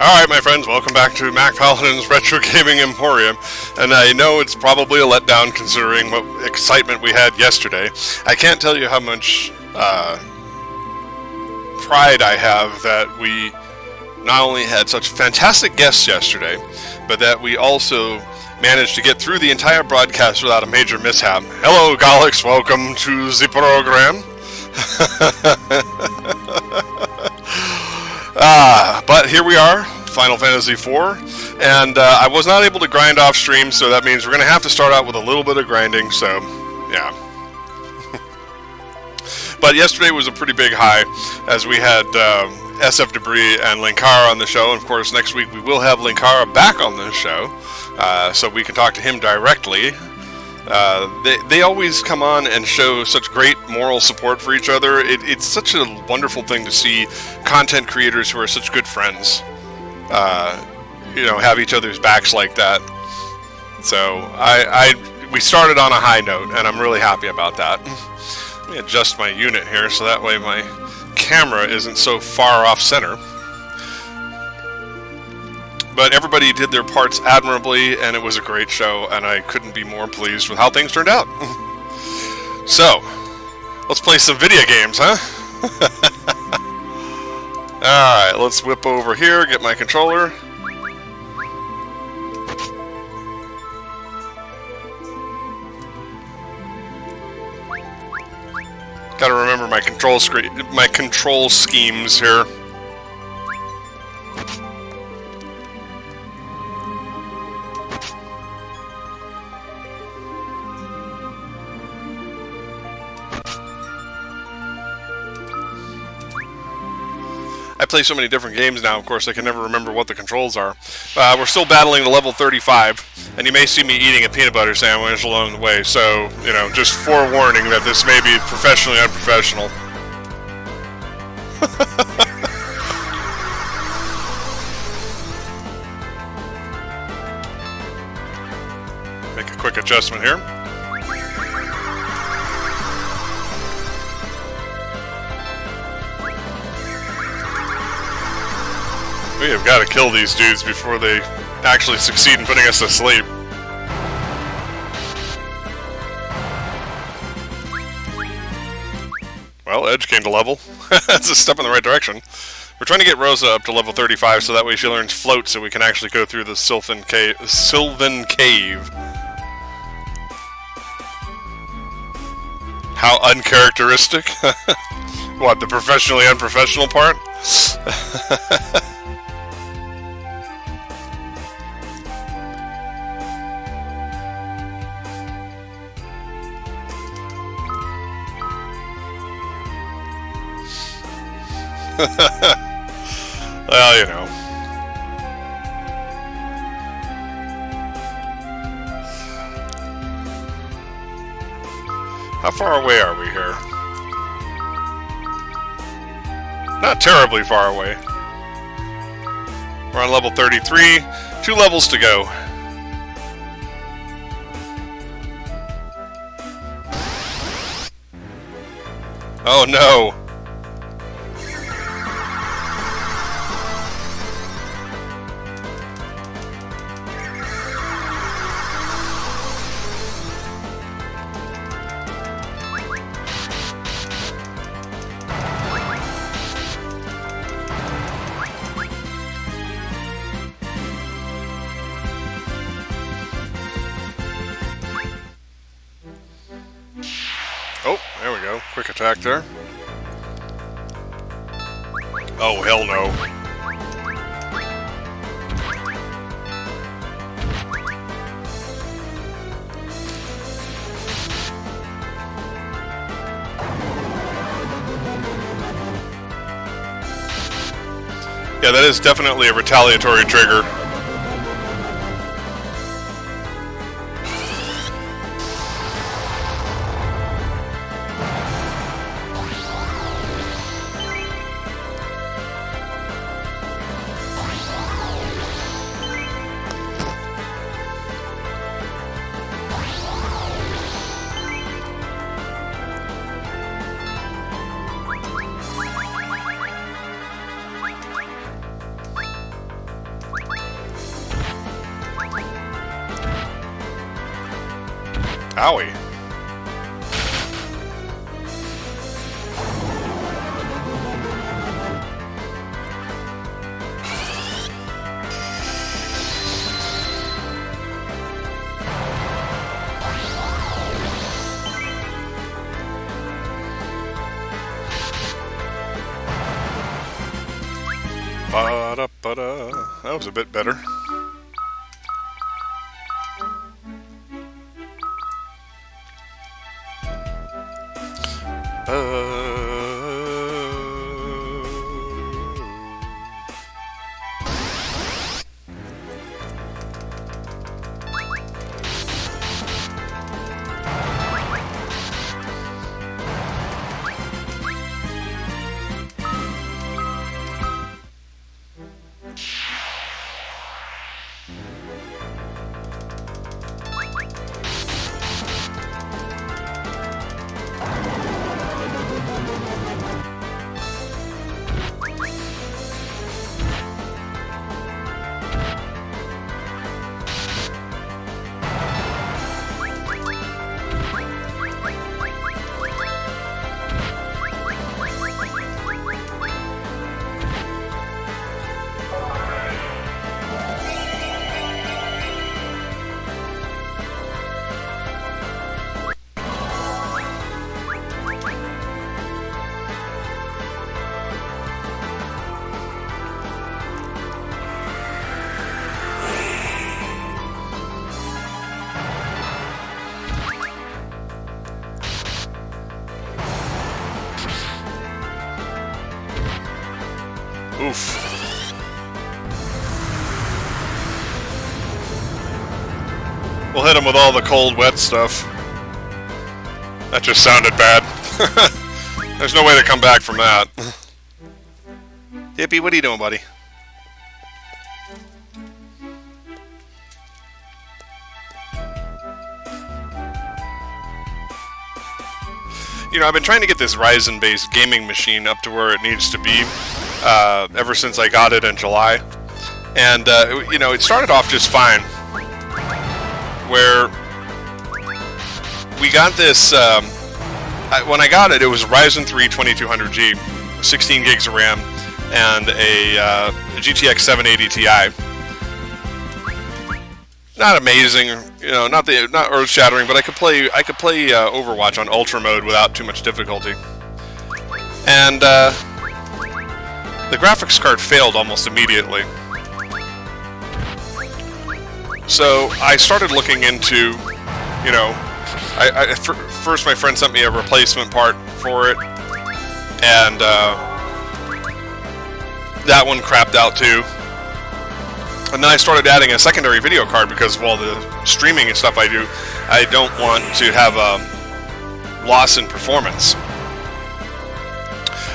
Alright, my friends, welcome back to Mac Paladin's Retro Gaming Emporium. And I know it's probably a letdown considering what excitement we had yesterday. I can't tell you how much pride I have that we not only had such fantastic guests yesterday, but that we also managed to get through the entire broadcast without a major mishap. Hello, Galix, welcome to the program. But here we are, Final Fantasy IV, and I was not able to grind off stream, so that means we're going to have to start out with a little bit of grinding, so, yeah. But yesterday was a pretty big high, as we had SF Debris and Linkara on the show, and of course next week we will have Linkara back on the show, so we can talk to him directly. They always come on and show such great moral support for each other. It's such a wonderful thing to see content creators who are such good friends, have each other's backs like that. So we started on a high note, and I'm really happy about that. Let me adjust my unit here so that way my camera isn't so far off center. But everybody did their parts admirably, and it was a great show, and I couldn't be more pleased with how things turned out. So, let's play some video games, huh? Alright, let's whip over here, get my controller. Gotta remember my control schemes here. I play so many different games now, of course, I can never remember what the controls are. We're still battling the level 35, and you may see me eating a peanut butter sandwich along the way, so, just forewarning that this may be professionally unprofessional. Make a quick adjustment here. We have got to kill these dudes before they actually succeed in putting us to sleep. Well, Edge came to level. That's a step in the right direction. We're trying to get Rosa up to level 35 so that way she learns float so we can actually go through the Sylvan Cave. How uncharacteristic. What, the professionally unprofessional part? Well, How far away are we here? Not terribly far away. We're on level 33. 2 levels to go. Oh no! Oh, there we go. Quick attack there. Oh, hell no. Yeah, that is definitely a retaliatory trigger. Owie. Ba-da-ba-da. That was a bit better. Oof. We'll hit him with all the cold, wet stuff. That just sounded bad. There's no way to come back from that. Hippie, what are you doing, buddy? You know, I've been trying to get this Ryzen-based gaming machine up to where it needs to be ever since I got it in July. And, you know, it started off just fine. Where we got this, when I got it, it was a Ryzen 3 2200G, 16 gigs of RAM, and a GTX 780 Ti. Not amazing, you know, not earth-shattering, but I could play Overwatch on Ultra mode without too much difficulty. And the graphics card failed almost immediately. So I started looking into, you know, first my friend sent me a replacement part for it, and that one crapped out too. And then I started adding a secondary video card because, well, the streaming and stuff I do, I don't want to have a loss in performance.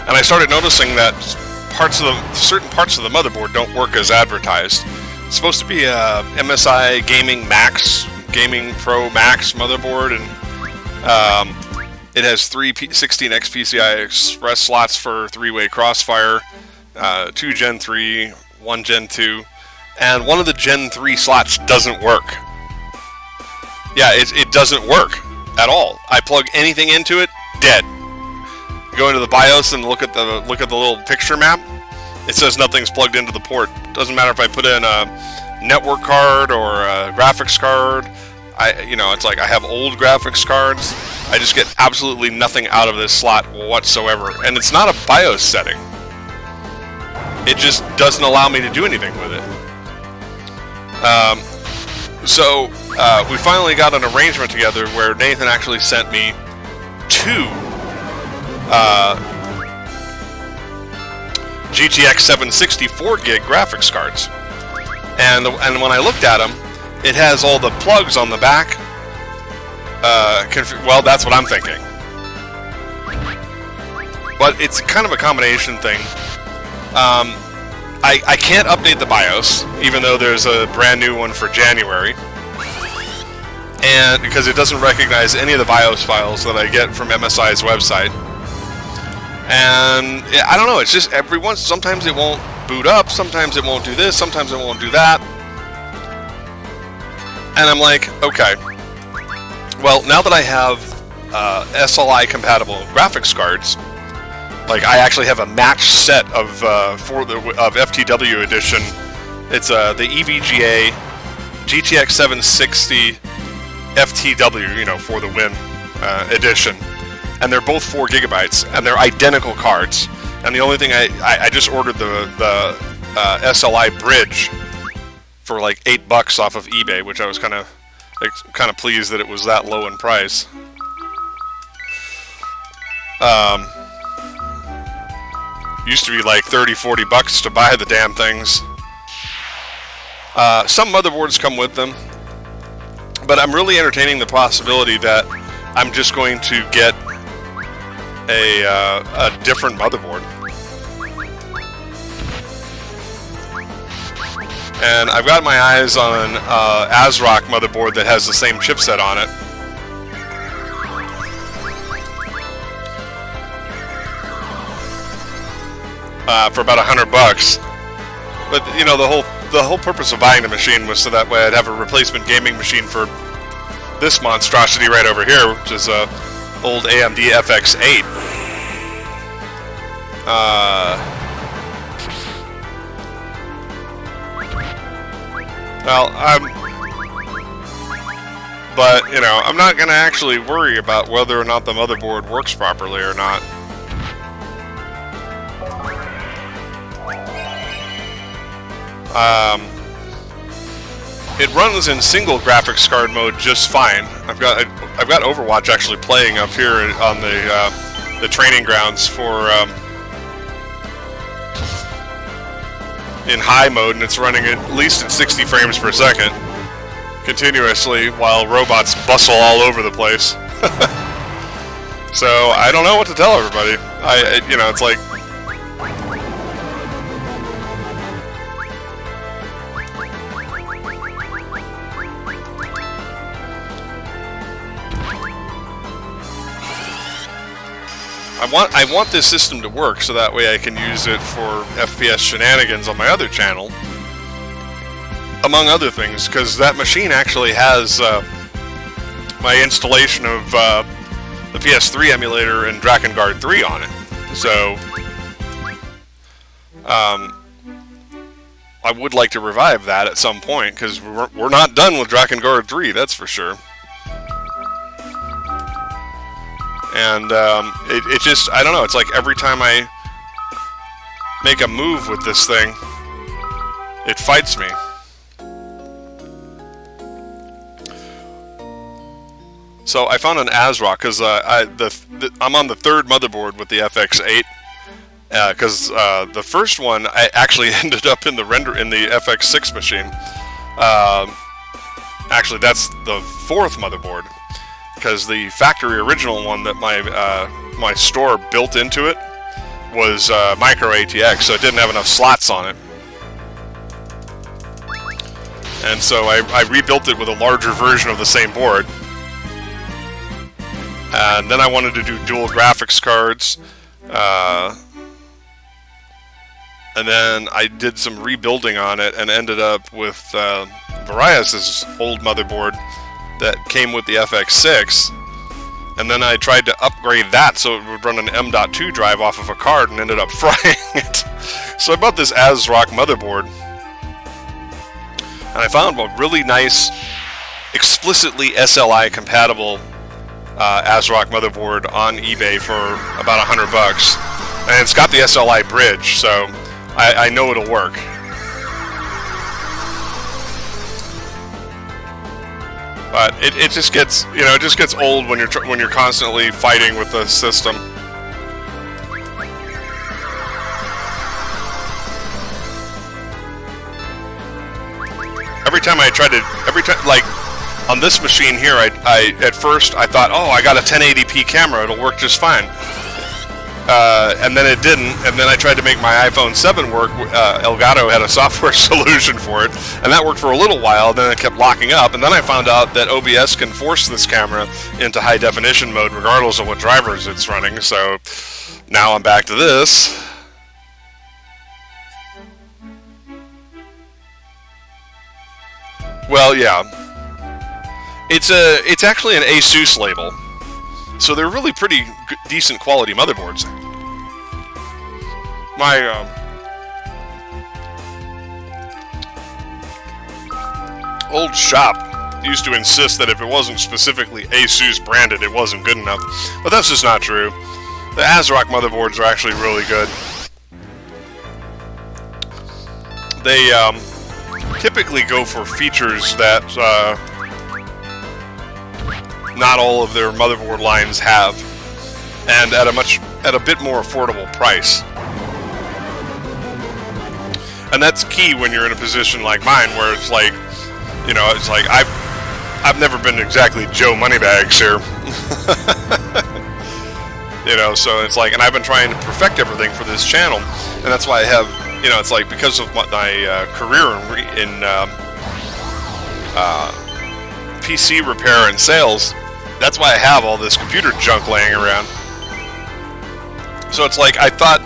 And I started noticing that certain parts of the motherboard don't work as advertised. It's supposed to be a MSI Gaming Pro Max motherboard, and it has 3 16X PCI Express slots for 3-way Crossfire, 2 Gen 3, 1 Gen 2. And one of the Gen 3 slots doesn't work. Yeah, it doesn't work at all. I plug anything into it, dead. Go into the BIOS and look at the little picture map. It says nothing's plugged into the port. Doesn't matter if I put in a network card or a graphics card. You know, it's like I have old graphics cards. I just get absolutely nothing out of this slot whatsoever. And it's not a BIOS setting. It just doesn't allow me to do anything with it. So we finally got an arrangement together where Nathan actually sent me 2 GTX 760 4-gig graphics cards, and when I looked at them, it has all the plugs on the back. Well, that's what I'm thinking, but it's kind of a combination thing. I can't update the BIOS, even though there's a brand new one for January, and because it doesn't recognize any of the BIOS files that I get from MSI's website. And I don't know, it's just sometimes it won't boot up, sometimes it won't do this, sometimes it won't do that. And I'm like, okay. Well, now that I have SLI compatible graphics cards, like I actually have a matched set of FTW edition. It's the EVGA GTX 760 FTW, for the win edition, and they're both 4 gigabytes, and they're identical cards. And the only thing I just ordered the SLI bridge for like $8 off of eBay, which I was kind of pleased that it was that low in price. Used to be like $30-40 to buy the damn things. Some motherboards come with them, but I'm really entertaining the possibility that I'm just going to get a different motherboard. And I've got my eyes on ASRock motherboard that has the same chipset on it. For about $100. But the whole purpose of buying the machine was so that way I'd have a replacement gaming machine for this monstrosity right over here, which is a old AMD FX8. Well, I'm not going to actually worry about whether or not the motherboard works properly or not. It runs in single graphics card mode just fine. I've got Overwatch actually playing up here on the training grounds for in high mode, and it's running at least at 60 frames per second continuously while robots bustle all over the place. So I don't know what to tell everybody. It's like I want this system to work so that way I can use it for FPS shenanigans on my other channel, among other things, because that machine actually has my installation of the PS3 emulator and Drakengard 3 on it. So I would like to revive that at some point, because we're not done with Drakengard 3, that's for sure. And it just, I don't know, it's like every time I make a move with this thing, it fights me. So I found an ASRock, because I'm on the third motherboard with the FX8, because the first one I actually ended up in the FX6 machine. Actually, that's the fourth motherboard, because the factory original one that my store built into it was micro ATX, so it didn't have enough slots on it. And so I rebuilt it with a larger version of the same board. And then I wanted to do dual graphics cards. And then I did some rebuilding on it and ended up with Varias's old motherboard that came with the FX6, and then I tried to upgrade that so it would run an M.2 drive off of a card and ended up frying it. So I bought this ASRock motherboard, and I found a really nice, explicitly SLI compatible ASRock motherboard on eBay for about $100, and it's got the SLI bridge, so I know it'll work. But it just gets, it just gets old when you're constantly fighting with the system. Every time, like on this machine here, I at first I thought, oh, I got a 1080p camera, it'll work just fine. And then it didn't, and then I tried to make my iPhone 7 work. Elgato had a software solution for it, and that worked for a little while, then it kept locking up, and then I found out that OBS can force this camera into high definition mode regardless of what drivers it's running, so now I'm back to this. Well, yeah. It's actually an ASUS label, so they're really pretty decent quality motherboards. My old shop used to insist that if it wasn't specifically ASUS branded, it wasn't good enough, but that's just not true. The ASRock motherboards are actually really good. They typically go for features that not all of their motherboard lines have, and at a bit more affordable price. And that's key when you're in a position like mine, where it's like, you know, it's like I've never been exactly Joe Moneybags here. You know, so it's like, and I've been trying to perfect everything for this channel, and that's why I have, you know, it's like, because of my career in PC repair and sales, that's why I have all this computer junk laying around. So it's like, I thought,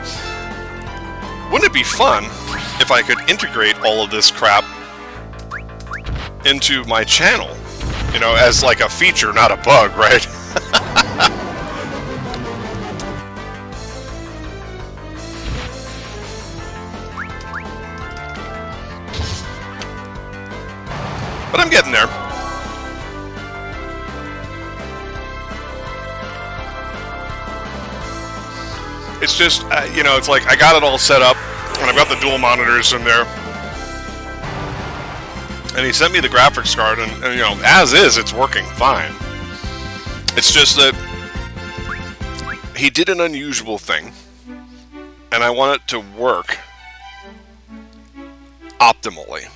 wouldn't it be fun if I could integrate all of this crap into my channel, you know, as like a feature, not a bug, right? But I'm getting there. It's just, you know, it's like I got it all set up, and I've got the dual monitors in there. And he sent me the graphics card, and you know, as is, it's working fine. It's just that he did an unusual thing, and I want it to work optimally.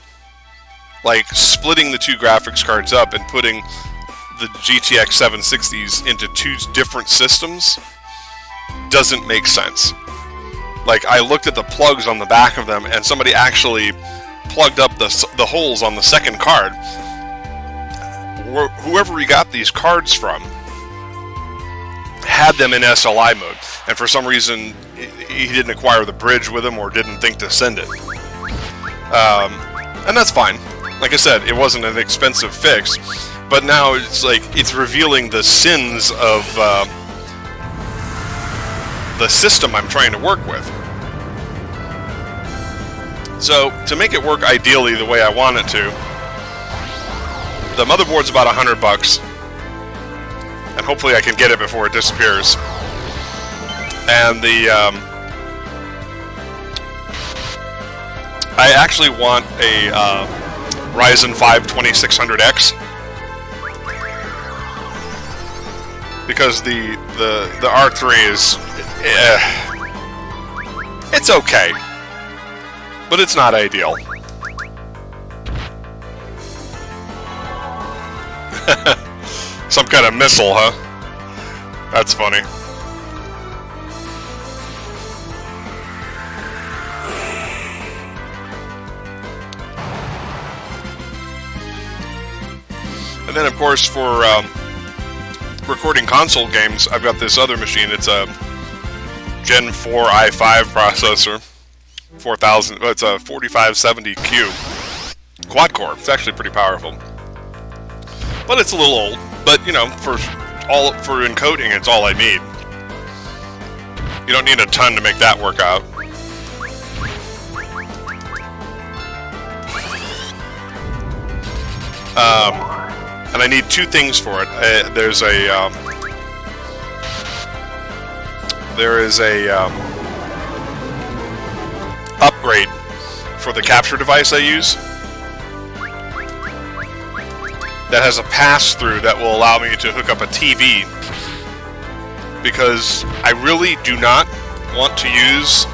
Like splitting the two graphics cards up and putting the GTX 760s into two different systems doesn't make sense. Like, I looked at the plugs on the back of them, and somebody actually plugged up the holes on the second card. Whoever he got these cards from had them in SLI mode, and for some reason he didn't acquire the bridge with him, or didn't think to send it. And that's fine. Like I said, it wasn't an expensive fix, but now it's like, it's revealing the sins of the system I'm trying to work with. So, to make it work ideally the way I want it to, the motherboard's about $100, and hopefully I can get it before it disappears. And the I actually want a Ryzen 5 2600X, because the R3 is it's okay, but it's not ideal. Some kind of missile, huh? That's funny. And then, of course, for recording console games, I've got this other machine. It's a Gen 4 i5 processor, 4000. It's a 4570Q quad core. It's actually pretty powerful, but it's a little old. But you know, for encoding, it's all I need. You don't need a ton to make that work out. And I need two things for it. There is a upgrade for the capture device I use that has a pass-through that will allow me to hook up a TV, because I really do not want to use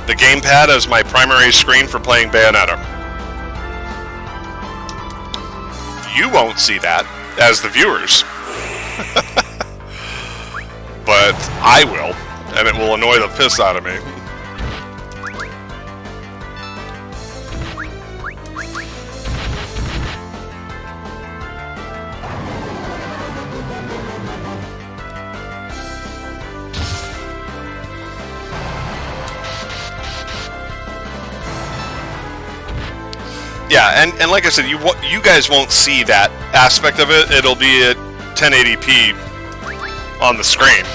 the gamepad as my primary screen for playing Bayonetta. You won't see that as the viewers, but I will, and it will annoy the piss out of me. Yeah, and like I said, you guys won't see that aspect of it. It'll be at 1080p on the screen.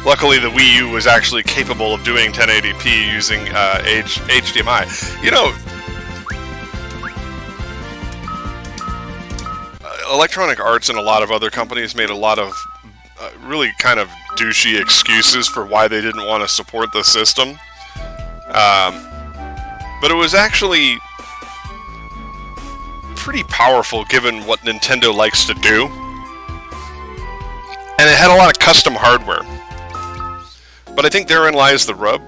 Luckily, the Wii U was actually capable of doing 1080p using HDMI. You know, Electronic Arts and a lot of other companies made a lot of really kind of douchey excuses for why they didn't want to support the system. But it was actually pretty powerful given what Nintendo likes to do. And it had a lot of custom hardware. But I think therein lies the rub.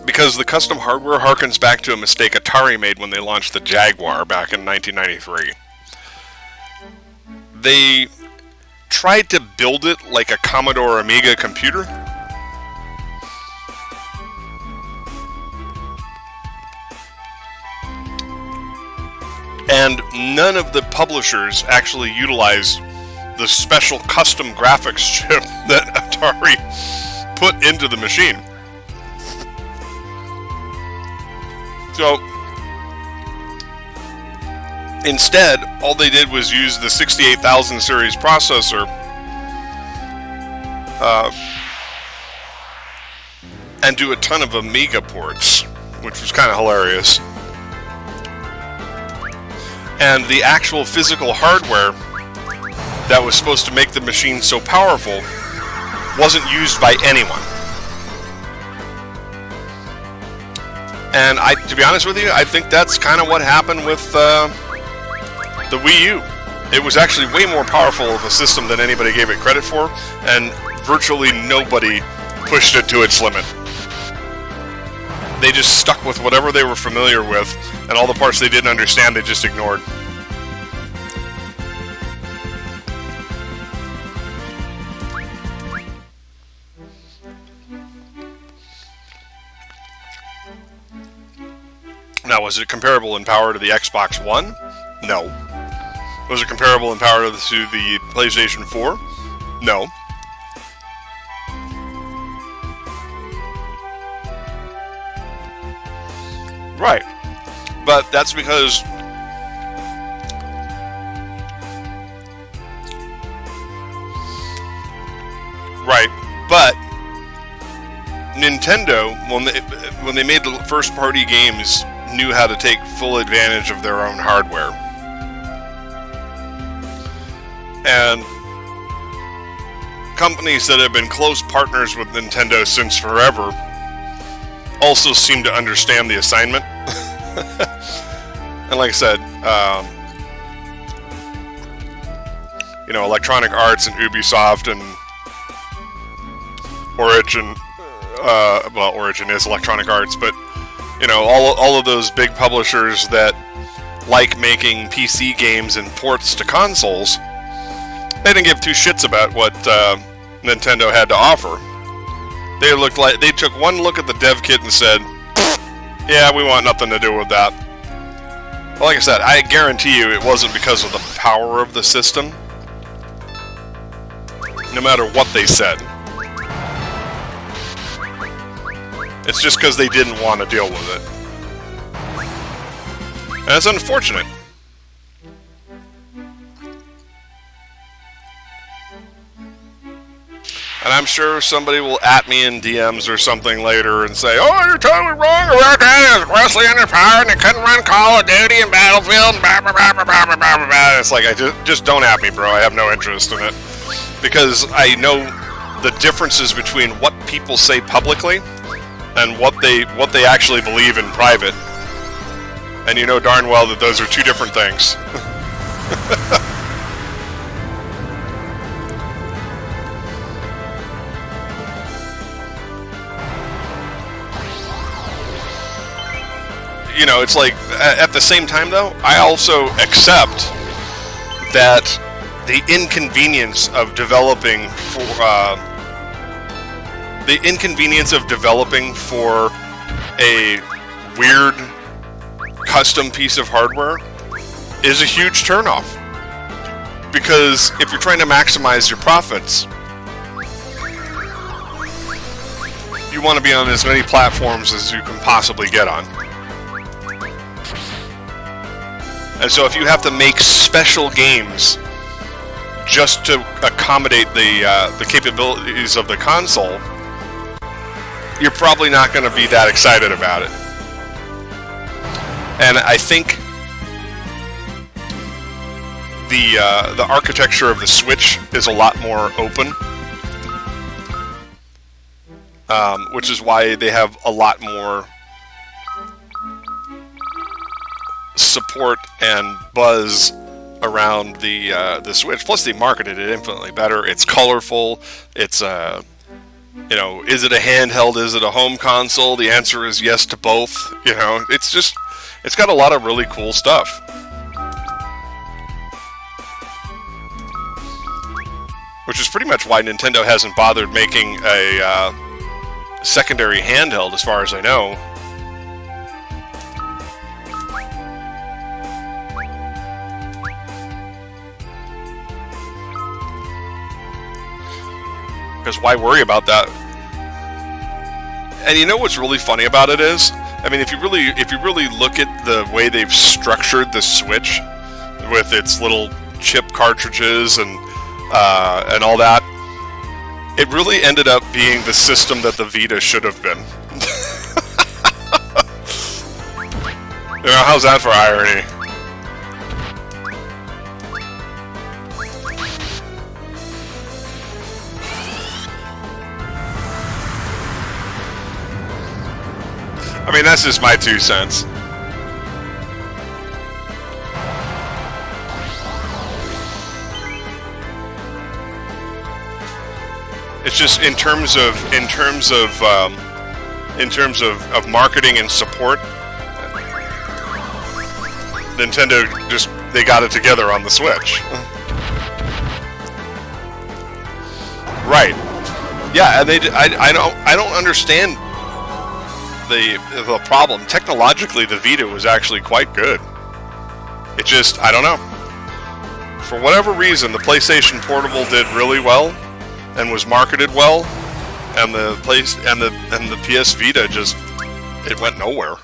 Because the custom hardware harkens back to a mistake Atari made when they launched the Jaguar back in 1993. They tried to build it like a Commodore Amiga computer. And none of the publishers actually utilized the special custom graphics chip that Atari put into the machine. So, instead, all they did was use the 68,000 series processor and do a ton of Amiga ports, which was kind of hilarious. And the actual physical hardware that was supposed to make the machine so powerful wasn't used by anyone. And to be honest with you, I think that's kind of what happened with the Wii U. It was actually way more powerful of a system than anybody gave it credit for, and virtually nobody pushed it to its limit. They just stuck with whatever they were familiar with, and all the parts they didn't understand, they just ignored. Now, was it comparable in power to the Xbox One? No. Was it comparable in power to the PlayStation 4? No. Right. But that's because but Nintendo, when they made the first party games, knew how to take full advantage of their own hardware. And companies that have been close partners with Nintendo since forever also seem to understand the assignment. And like I said, Electronic Arts and Ubisoft and Origin, Origin is Electronic Arts, but all of those big publishers that like making PC games and ports to consoles, they didn't give two shits about what Nintendo had to offer. They took one look at the dev kit and said, "Yeah, we want nothing to do with that." Well, like I said, I guarantee you it wasn't because of the power of the system, no matter what they said. It's just because they didn't want to deal with it. And it's unfortunate. And I'm sure somebody will at me in DMs or something later and say, "Oh, you're totally wrong about that. It's grossly underpowered and they couldn't run Call of Duty and Battlefield and blah, blah, blah, blah, blah, blah, blah, blah." It's like, just don't at me, bro. I have no interest in it. Because I know the differences between what people say publicly and what they actually believe in private. And you know darn well that those are two different things. It's like, at the same time though, I also accept that the inconvenience of developing for a weird custom piece of hardware is a huge turnoff. Because if you're trying to maximize your profits, you want to be on as many platforms as you can possibly get on. And so if you have to make special games just to accommodate the capabilities of the console, you're probably not going to be that excited about it. And I think the architecture of the Switch is a lot more open, which is why they have a lot more support and buzz around the Switch. Plus, they marketed it infinitely better. It's colorful. It's is it a handheld? Is it a home console? The answer is yes to both. It's got a lot of really cool stuff. Which is pretty much why Nintendo hasn't bothered making a secondary handheld, as far as I know. Because why worry about that? And you know what's really funny about it is, I mean, if you really look at the way they've structured the Switch with its little chip cartridges and all that, it really ended up being the system that the Vita should have been. How's that for irony? I mean, that's just my 2 cents. It's just in terms of marketing and support, Nintendo they got it together on the Switch. Right. Yeah, and I don't understand the problem. Technologically, the Vita was actually quite good. It just, I don't know. For whatever reason, the PlayStation Portable did really well and was marketed well, and the PS Vita just, it went nowhere.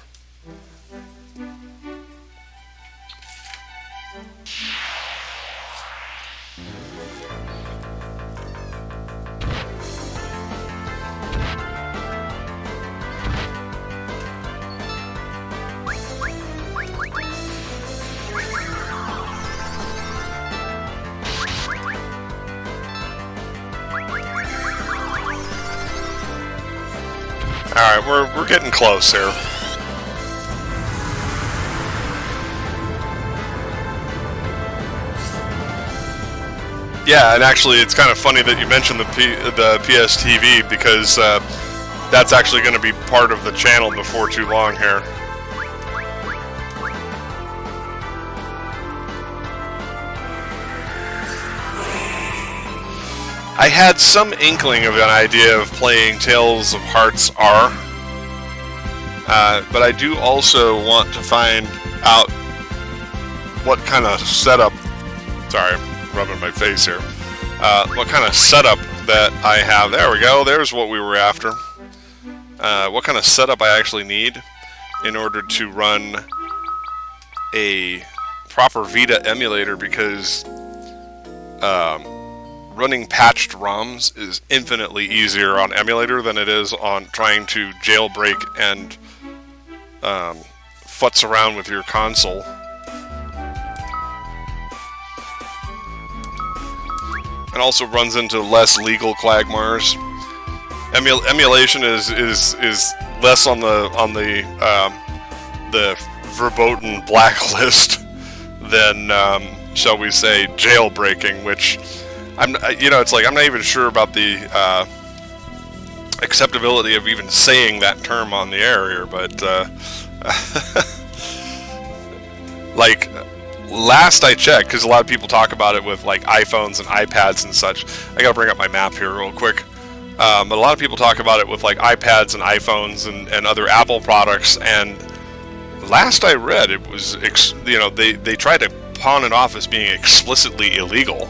Alright, we're getting close here. Yeah, and actually it's kind of funny that you mentioned the PS TV, because that's actually going to be part of the channel before too long here. I had some inkling of an idea of playing Tales of Hearts R, but I do also want to find out what kind of setup, sorry, I'm rubbing my face here, what kind of setup that I have. There we go, there's what we were after. What kind of setup I actually need in order to run a proper Vita emulator, because running patched ROMs is infinitely easier on emulator than it is on trying to jailbreak and futz around with your console. And also runs into less legal quagmires. Emulation is less on the verboten blacklist than shall we say jailbreaking, which it's like I'm not even sure about the acceptability of even saying that term on the air here, but like last I checked, because a lot of people talk about it with like iPhones and iPads and such. I gotta bring up my map here real quick. But a lot of people talk about it with like iPads and iPhones and other Apple products, and last I read it was they tried to pawn it off as being explicitly illegal.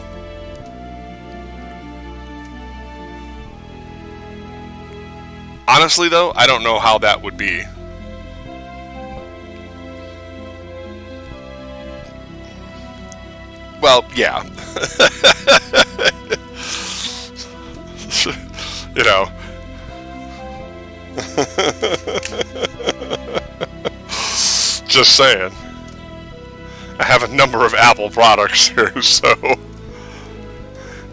Honestly, though, I don't know how that would be. Well, yeah. You know. Just saying. I have a number of Apple products here, so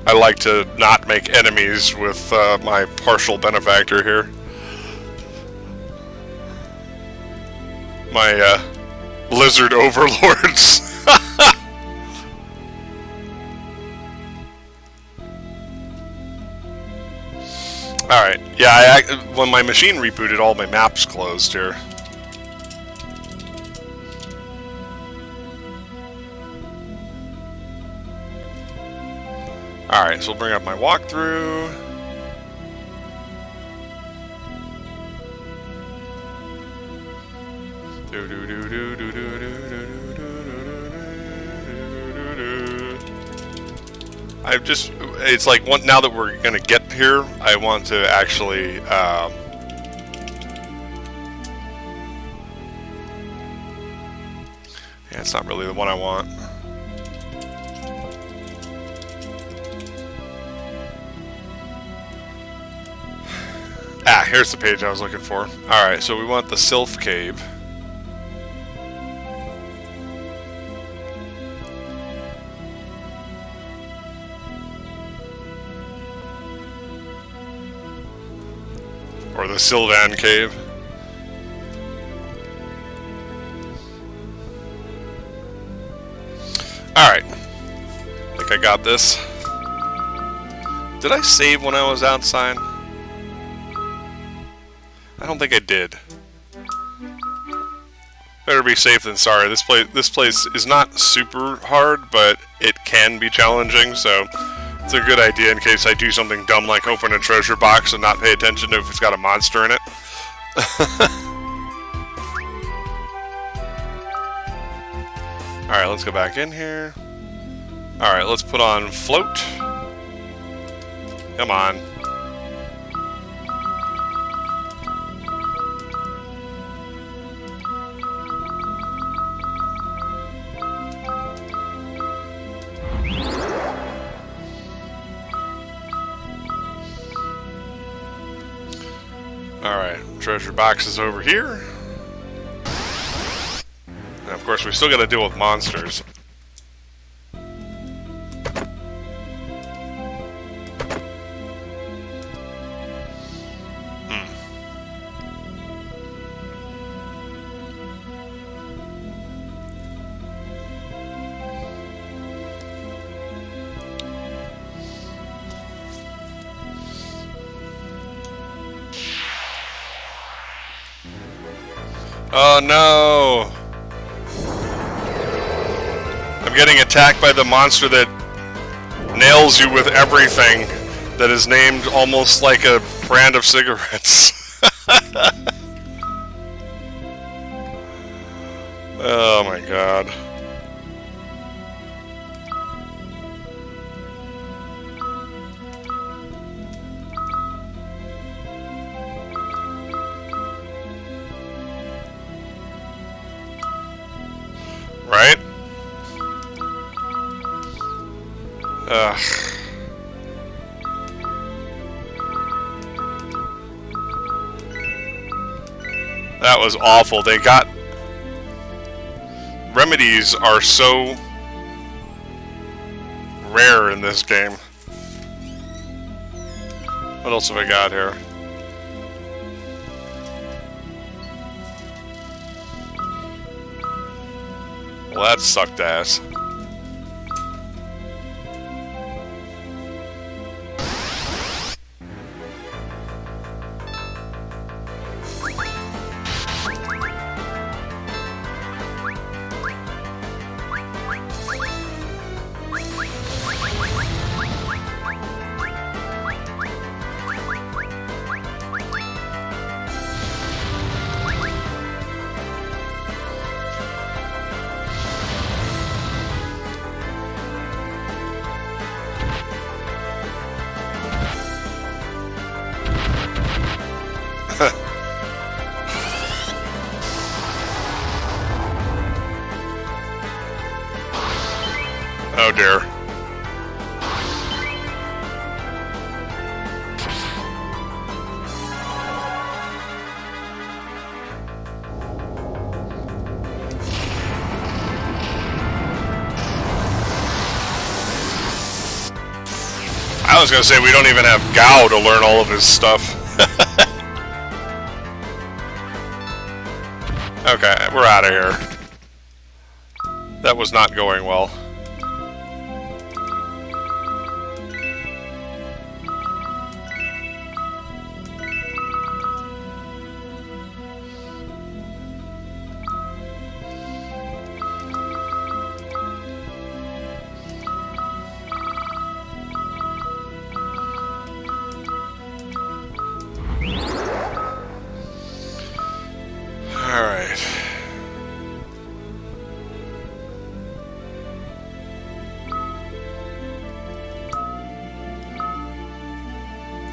I like to not make enemies with my partial benefactor here. My lizard overlords. Alright, yeah, when my machine rebooted, all my maps closed here. Alright, so we'll bring up my walkthrough. It's like, now that we're going to get here, I want to actually, yeah, it's not really the one I want. Ah, here's the page I was looking for. Alright, so we want the Sylph Cave. Or the Sylvan Cave. Alright. I think I got this. Did I save when I was outside? I don't think I did. Better be safe than sorry. This place is not super hard, but it can be challenging, so it's a good idea in case I do something dumb like open a treasure box and not pay attention to if it's got a monster in it. Alright, let's go back in here. Alright, let's put on float. Come on. Alright, treasure box is over here. And of course, we still gotta deal with monsters. Oh no! I'm getting attacked by the monster that nails you with everything that is named almost like a brand of cigarettes. Oh my god. Right? Ugh. That was awful. They got... Remedies are so rare in this game. What else have I got here? Well, that sucked ass. Oh dear. I was gonna say we don't even have Gao to learn all of his stuff. Okay, we're out of here. That was not going well.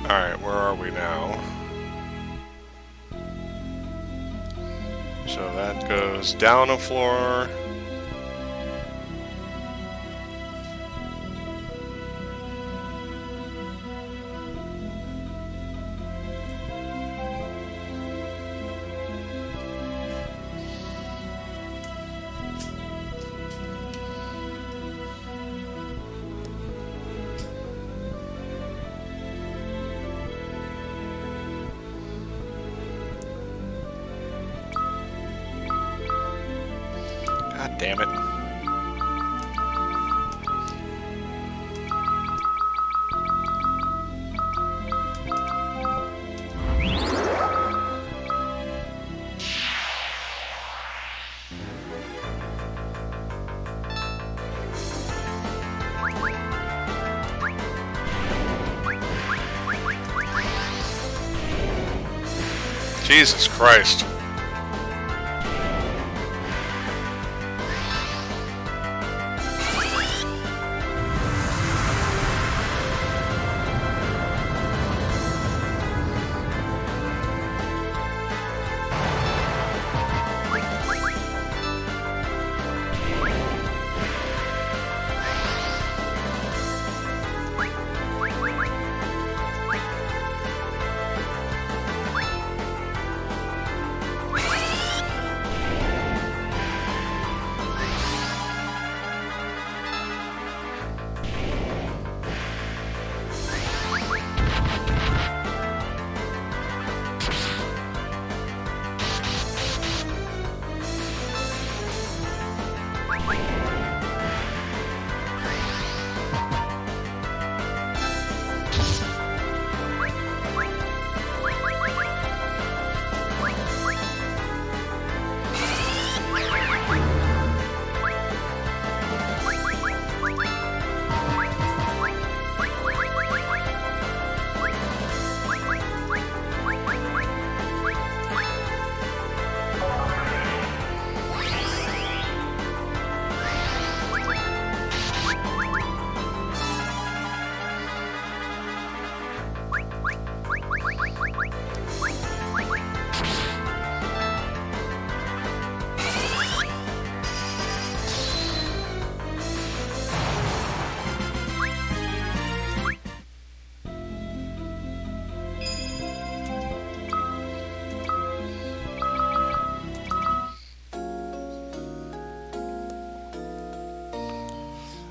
Alright, where are we now? So that goes down a floor. God damn it. Jesus Christ.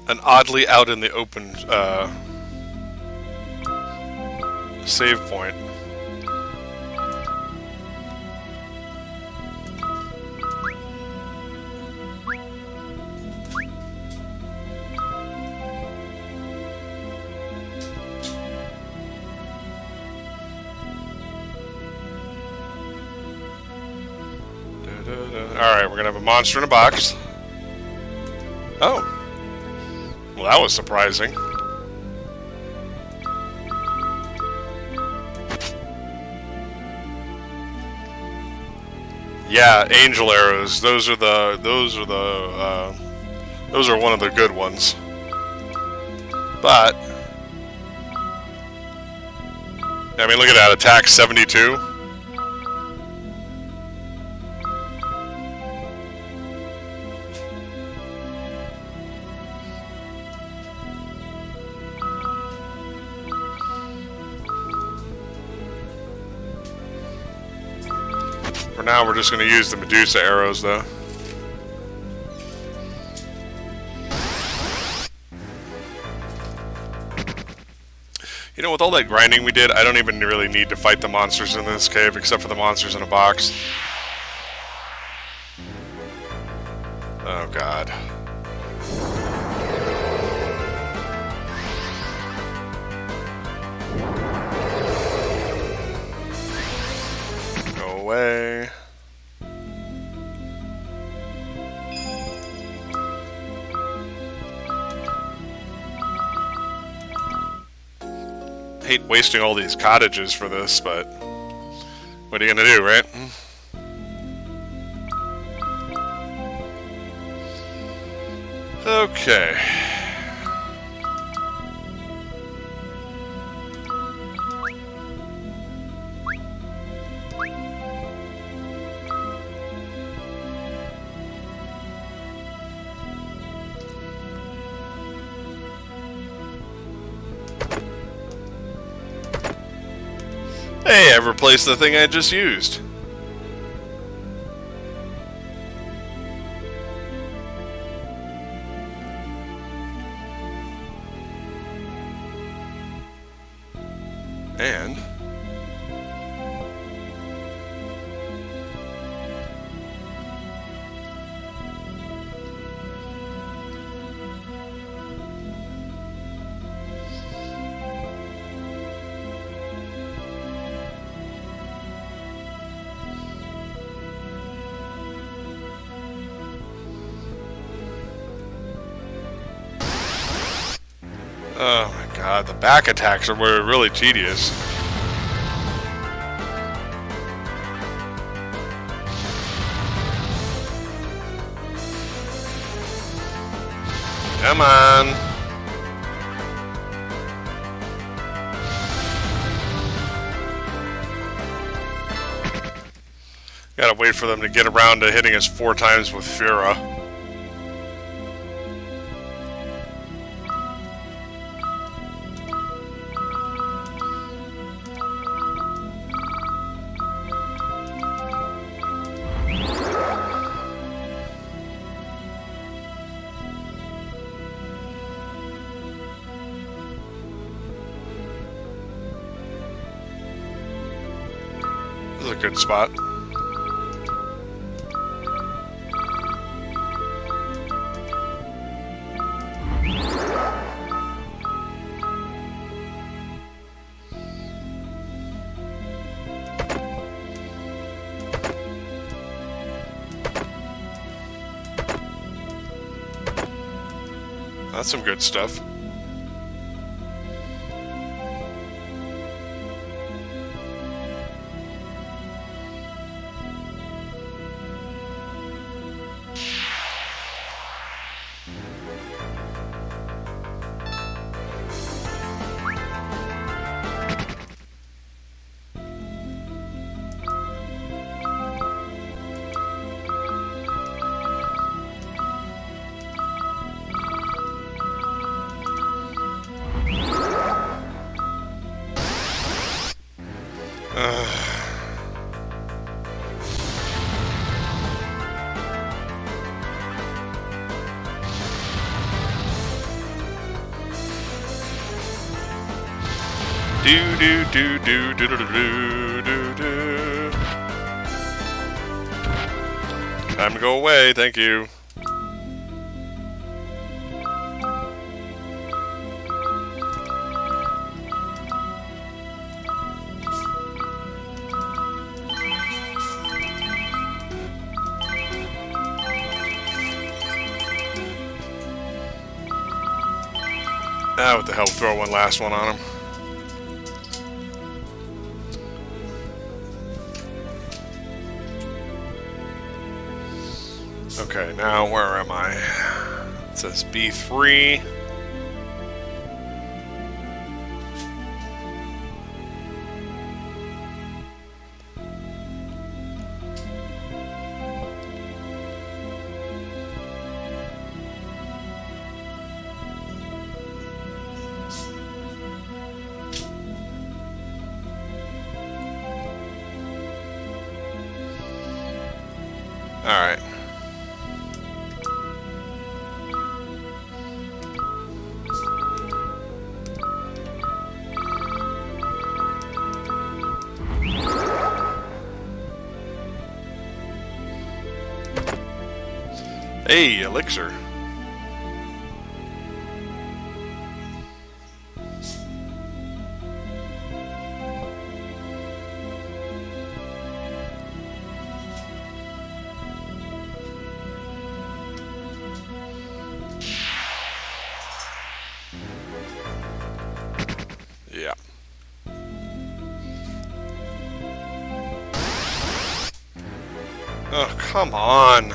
An oddly out in the open save point. Alright, we're gonna have a monster in a box. Oh. Well, that was surprising. Yeah, angel arrows. Those are one of the good ones. But I mean, look at that attack 72. now, we're just going to use the Medusa arrows, though. You know, with all that grinding we did, I don't even really need to fight the monsters in this cave, except for the monsters in a box. Oh, God. Go away. I hate wasting all these cottages for this, but what are you gonna do, right? Okay. Hey, I replaced the thing I just used. And oh my god, the back attacks were really tedious. Come on. Gotta wait for them to get around to hitting us 4 times with Fira. This is a good spot. That's some good stuff. Do do do do do do do do do. Time to go away, thank you. Ah, what the hell, throw one last one on him. Okay, now where am I? It says B3. Alright. Hey, elixir. Yeah. Oh, come on.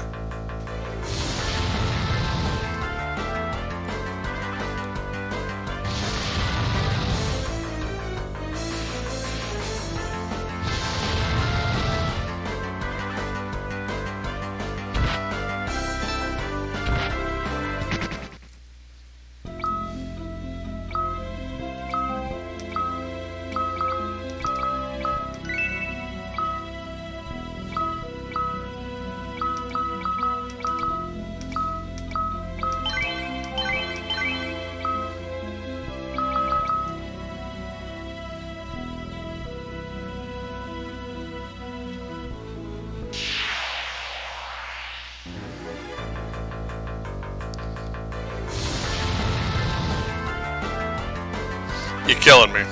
You're killing me.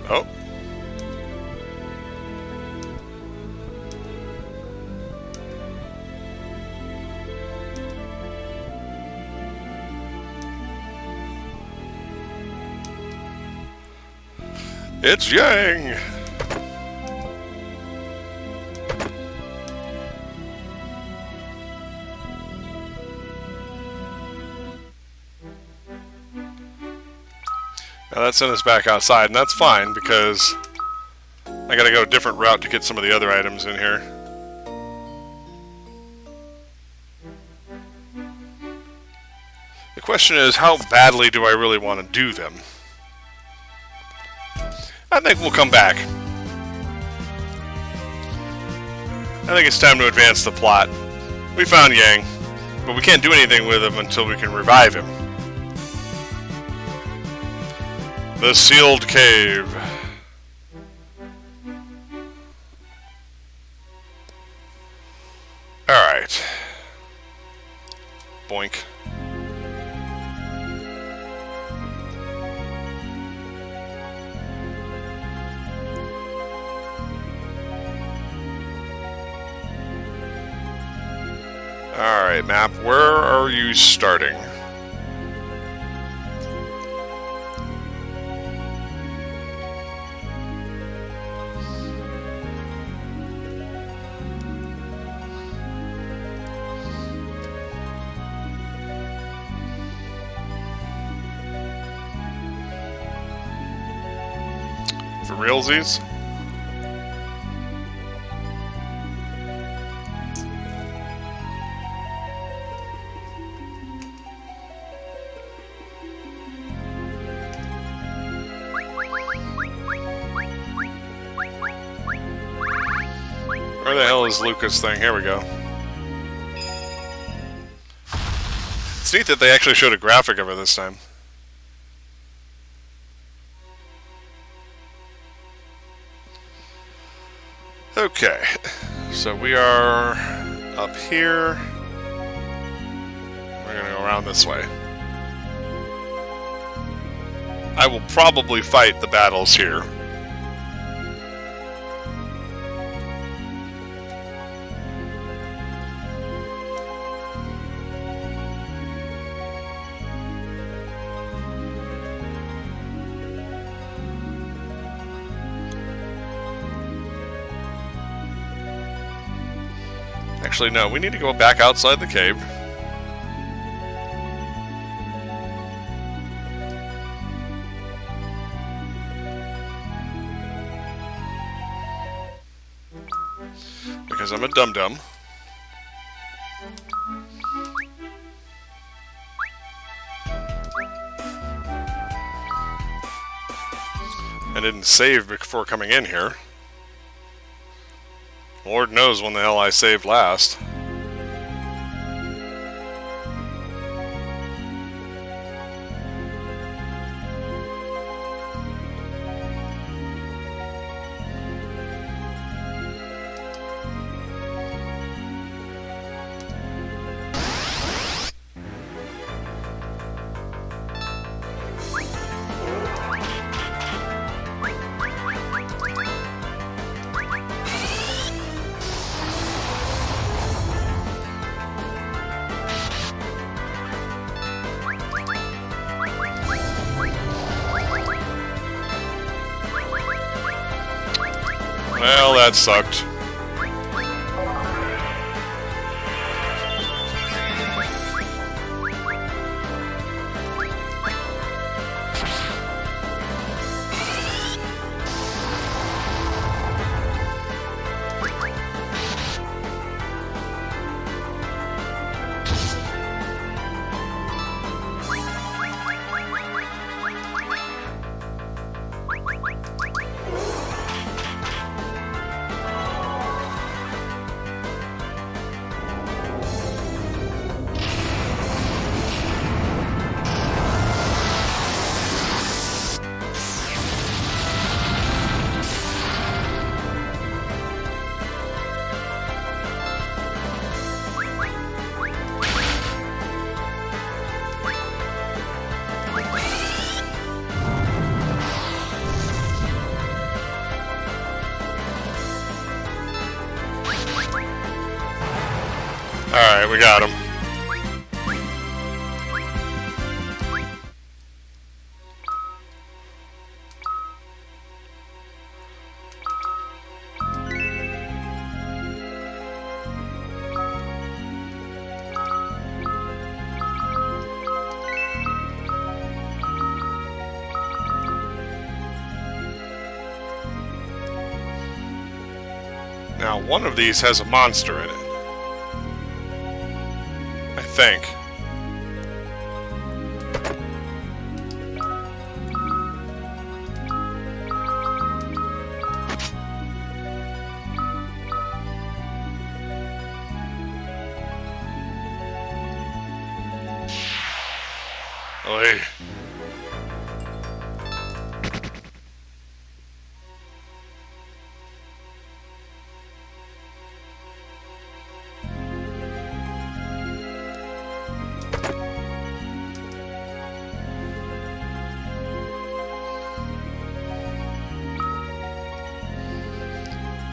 Oh. It's Yang! Now that sent us back outside, and that's fine because I gotta go a different route to get some of the other items in here. The question is, how badly do I really want to do them? I think we'll come back. I think it's time to advance the plot. We found Yang, but we can't do anything with him until we can revive him. The sealed cave. Alright. Boink. Alright, map, where are you starting? For realsies? Where the hell is Lucas thing? Here we go. It's neat that they actually showed a graphic of it this time. Okay, so we are up here. We're gonna go around this way. I will probably fight the battles here. Actually, no, we need to go back outside the cave. Because I'm a dum-dum. I didn't save before coming in here. Lord knows when the hell I saved last. Well, that sucked. Alright, we got him. Now, one of these has a monster in it. I think. Oy.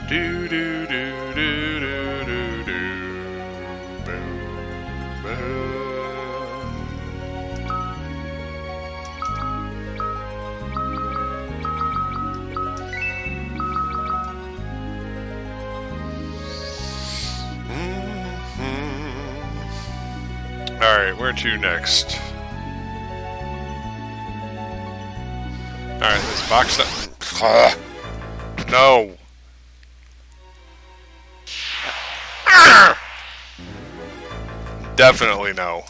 Do do do do do do do. Boom, boom. All right, where to next? All right, this box that. No. Definitely no.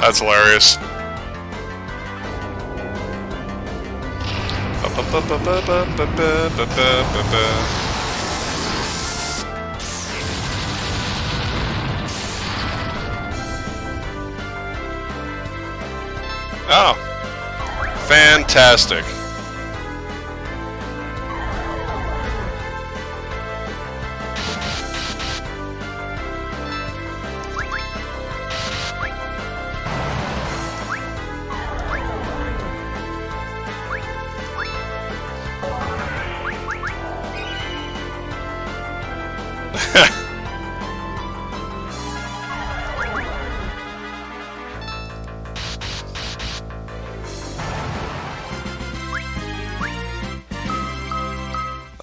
That's hilarious. Oh, fantastic.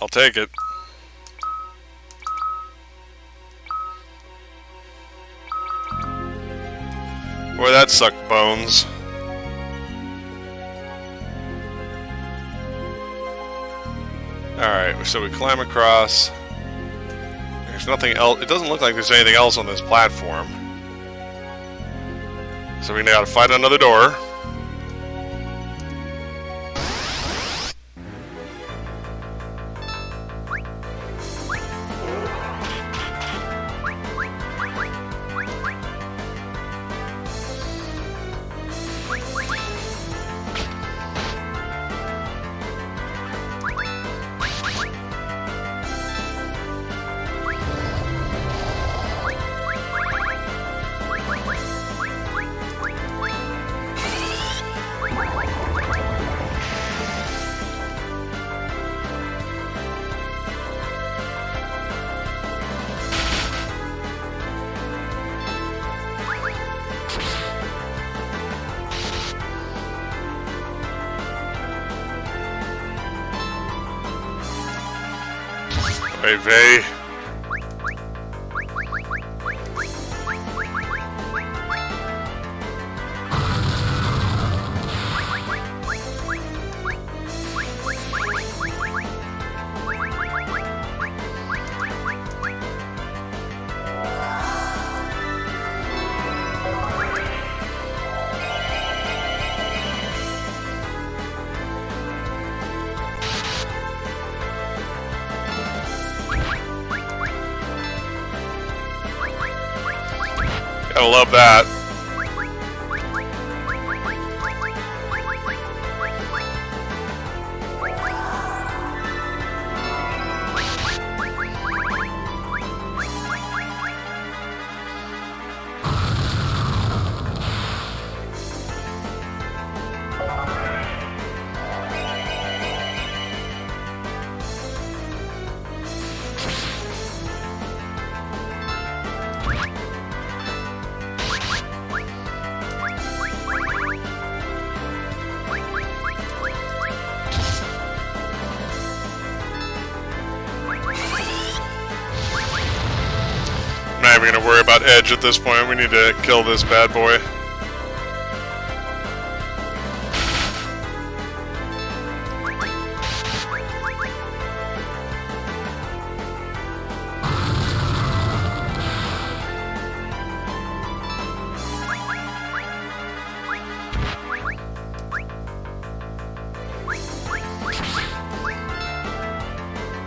I'll take it. Boy, that sucked bones. Alright, so we climb across. There's nothing else. It doesn't look like there's anything else on this platform. So we gotta fight another door. Vey. Gotta love that. Not even gonna worry about Edge at this point. We need to kill this bad boy.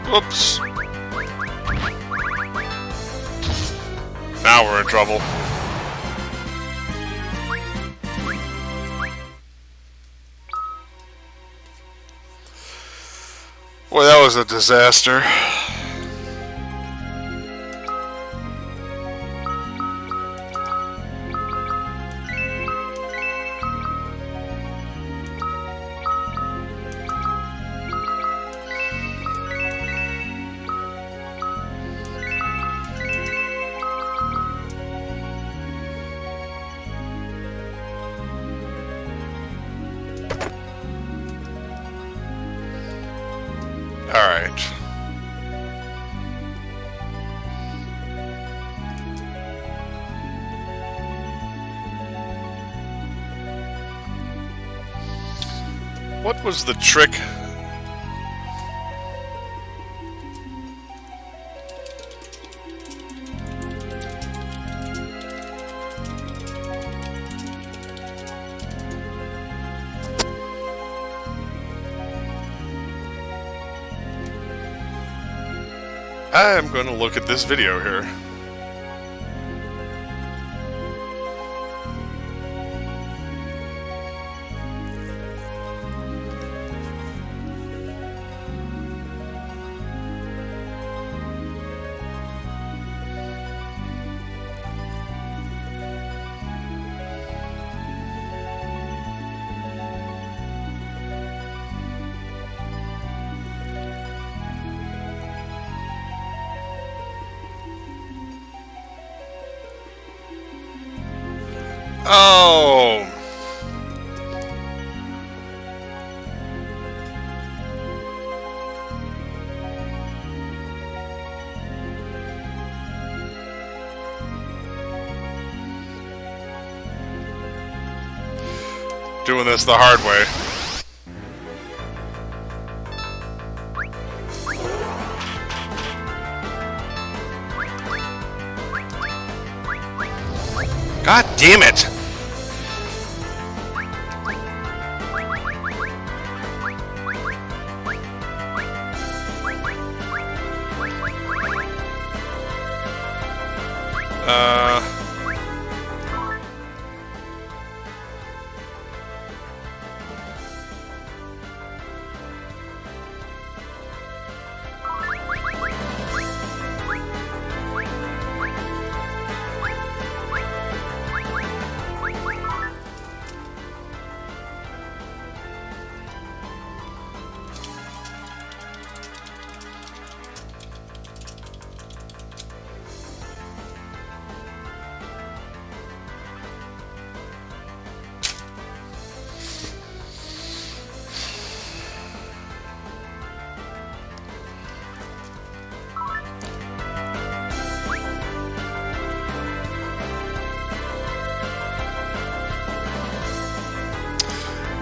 Whoops. Now we're in trouble. Boy, that was a disaster. Alright. What was the trick? I'm going to look at this video here. Oh. Doing this the hard way. God damn it!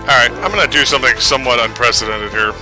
Alright, I'm gonna do something somewhat unprecedented here.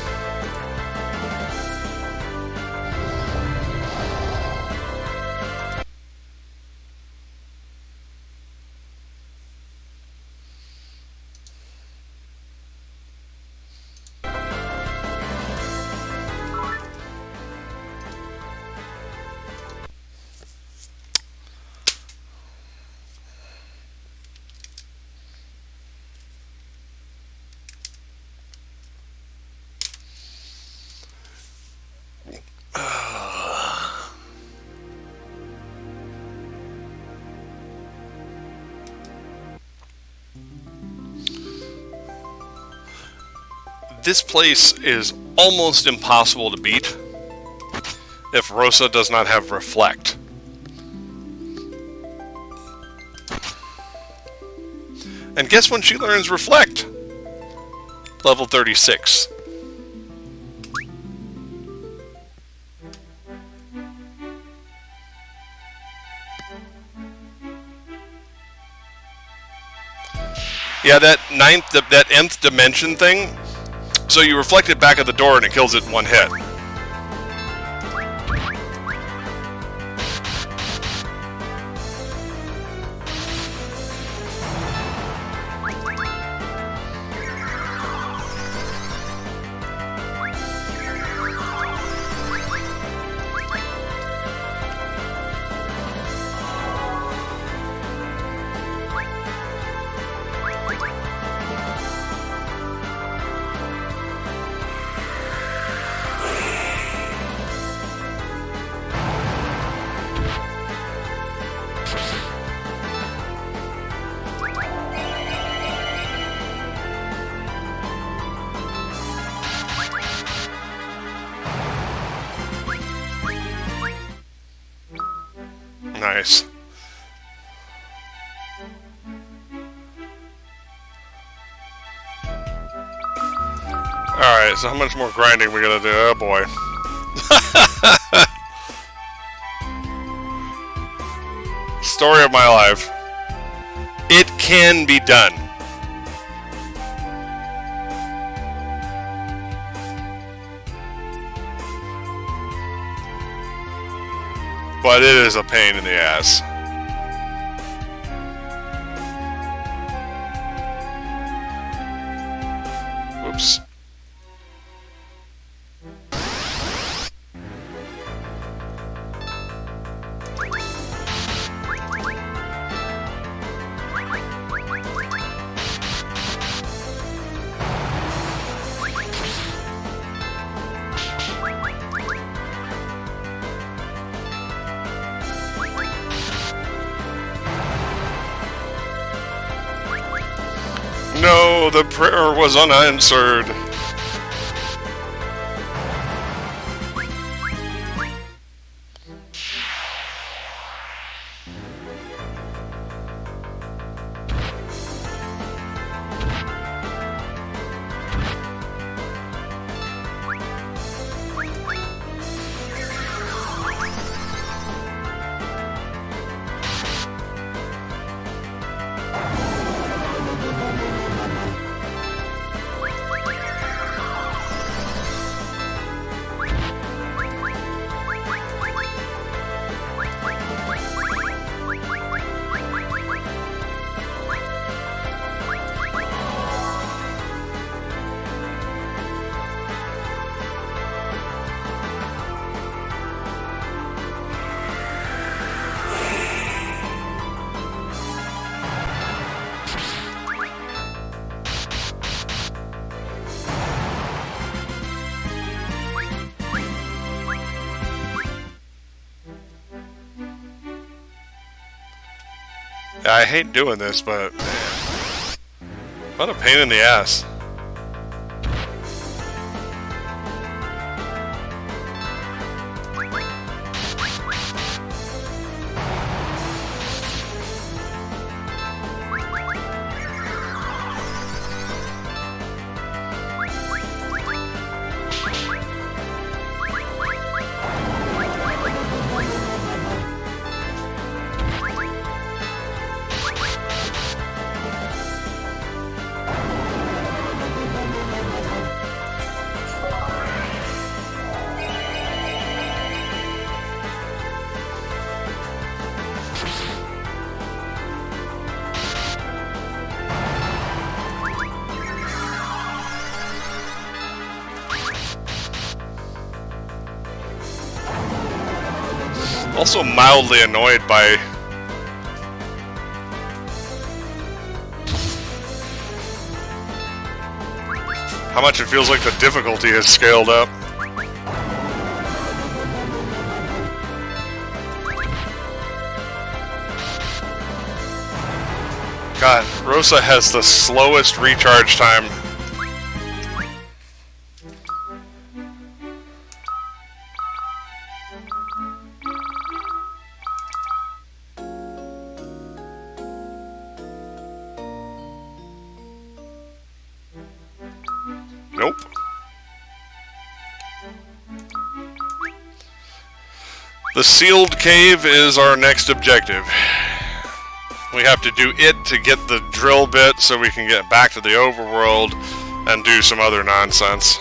This place is almost impossible to beat if Rosa does not have Reflect. And guess when she learns Reflect? Level 36. Yeah, that nth dimension thing. So you reflect it back at the door and it kills it in one hit. Nice. Alright, so how much more grinding we gotta do? Oh boy. Story of my life. It can be done. But it is a pain in the ass. Whoops. no, the prayer was unanswered. Yeah, I hate doing this, but man, what a pain in the ass. Also mildly annoyed by how much it feels like the difficulty has scaled up. God, Rosa has the slowest recharge time. Nope. The sealed cave is our next objective. We have to do it to get the drill bit so we can get back to the overworld and do some other nonsense.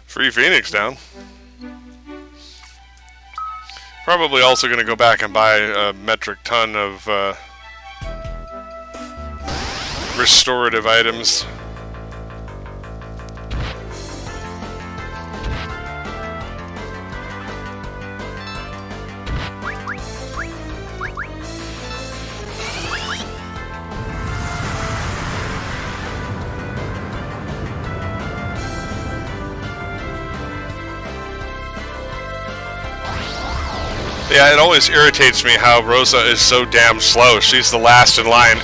Free Phoenix down. Probably also going to go back and buy a metric ton of restorative items. Yeah, it always irritates me how Rosa is so damn slow. She's the last in line.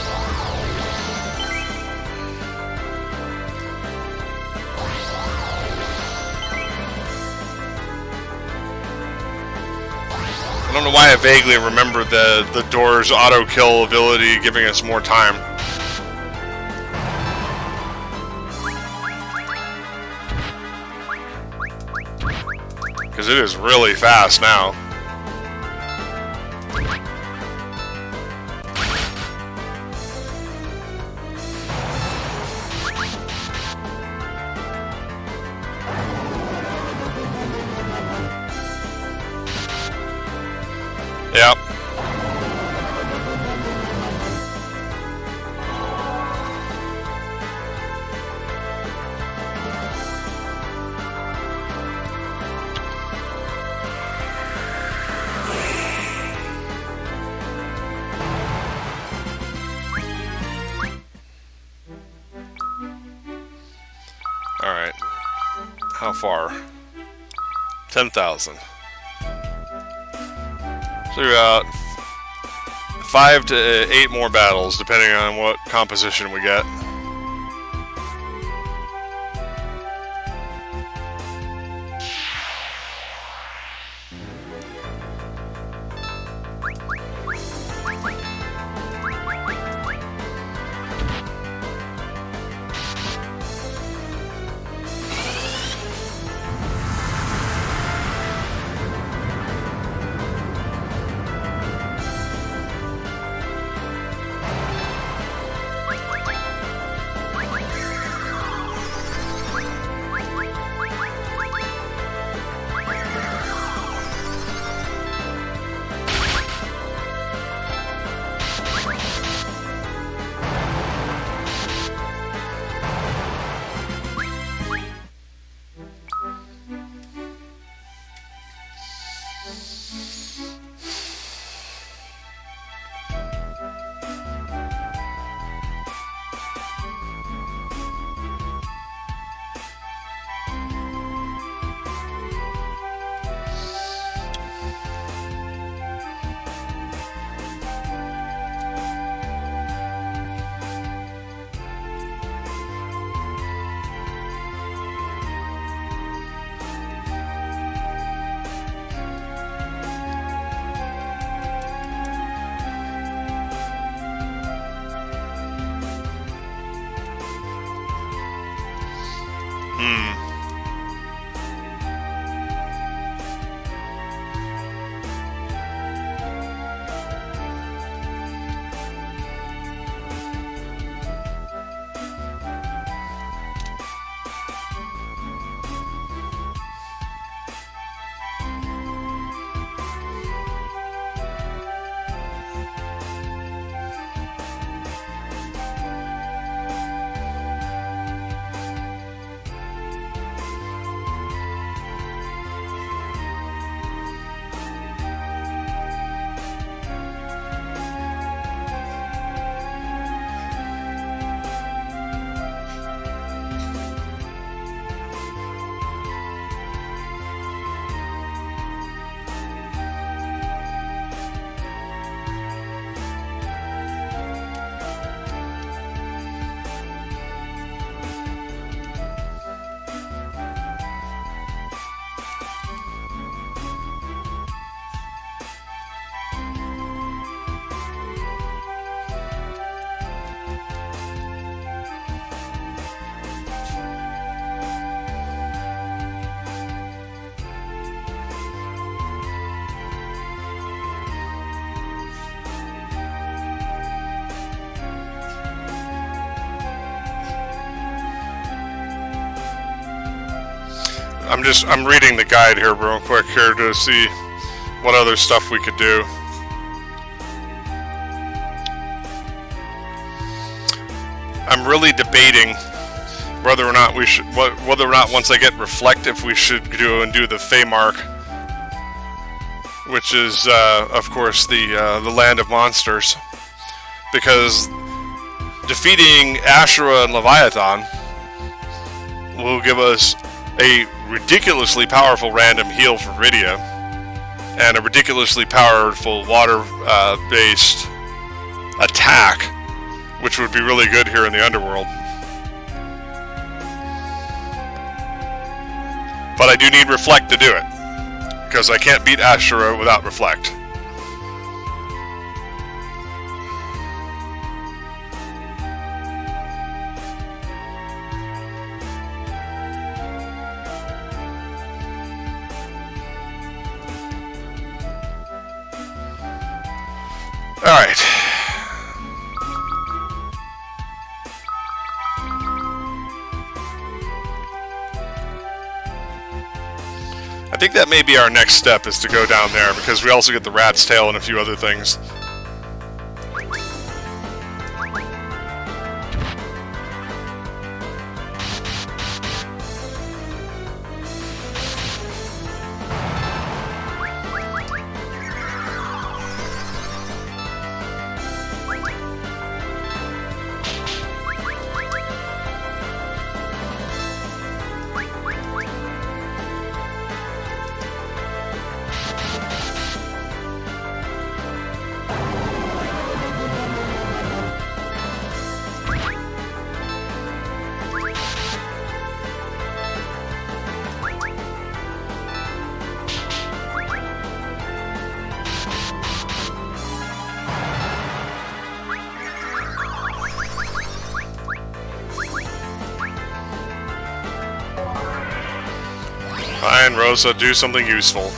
I don't know why I vaguely remember the door's auto-kill ability giving us more time. because it is really fast now. Yep. All right. How far? 10,000. So you're about 5 to 8 more battles, depending on what composition we get. I'm reading the guide here real quick here to see what other stuff we could do. I'm really debating whether or not once I get Reflect, if we should go and do the Feymark, which is of course the land of monsters, because defeating Ashura and Leviathan will give us a ridiculously powerful random heal for Rydia, and a ridiculously powerful water-based attack, which would be really good here in the Underworld. But I do need Reflect to do it, because I can't beat Ashura without Reflect. that may be our next step, is to go down there, because we also get the rat's tail and a few other things. Fine, Rosa, do something useful.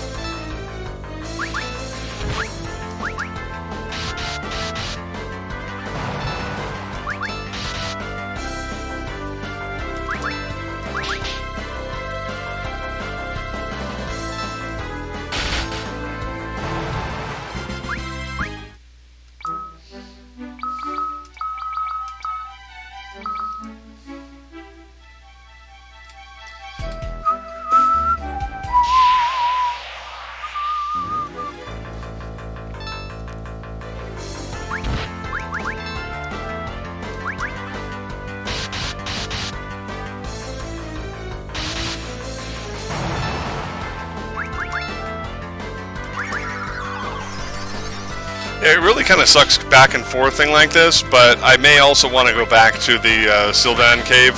It really kind of sucks back and forthing like this, but I may also want to go back to the Sylvan Cave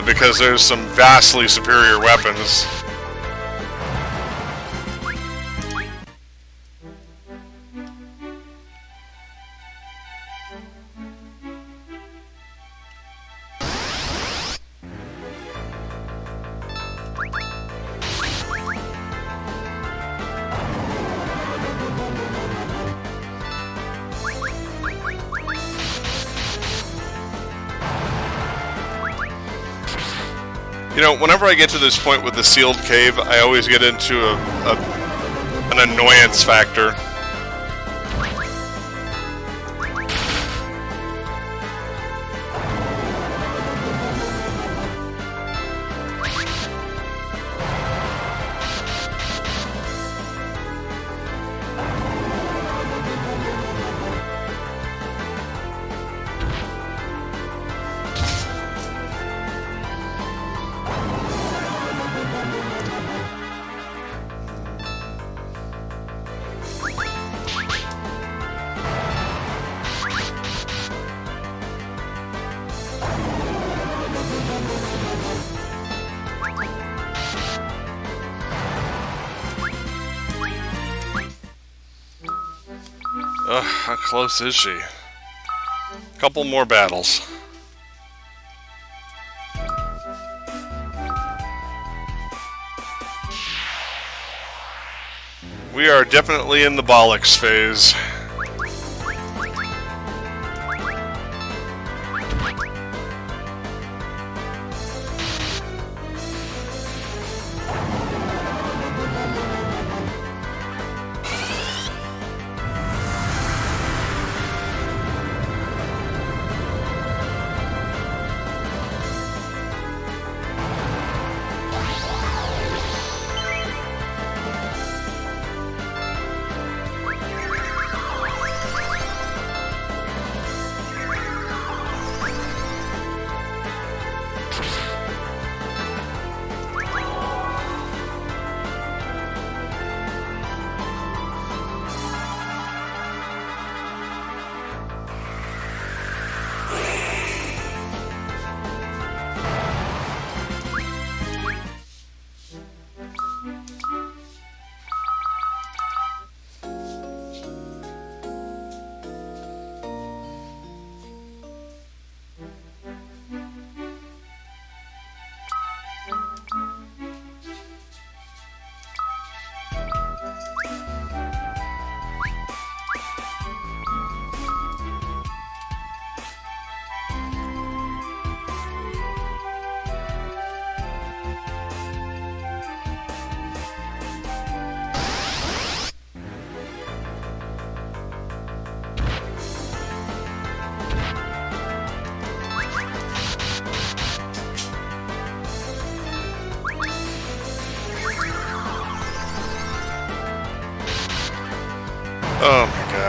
because there's some vastly superior weapons. You know, whenever I get to this point with the sealed cave, I always get into an annoyance factor. Ugh, how close is she? Couple more battles. We are definitely in the bollocks phase.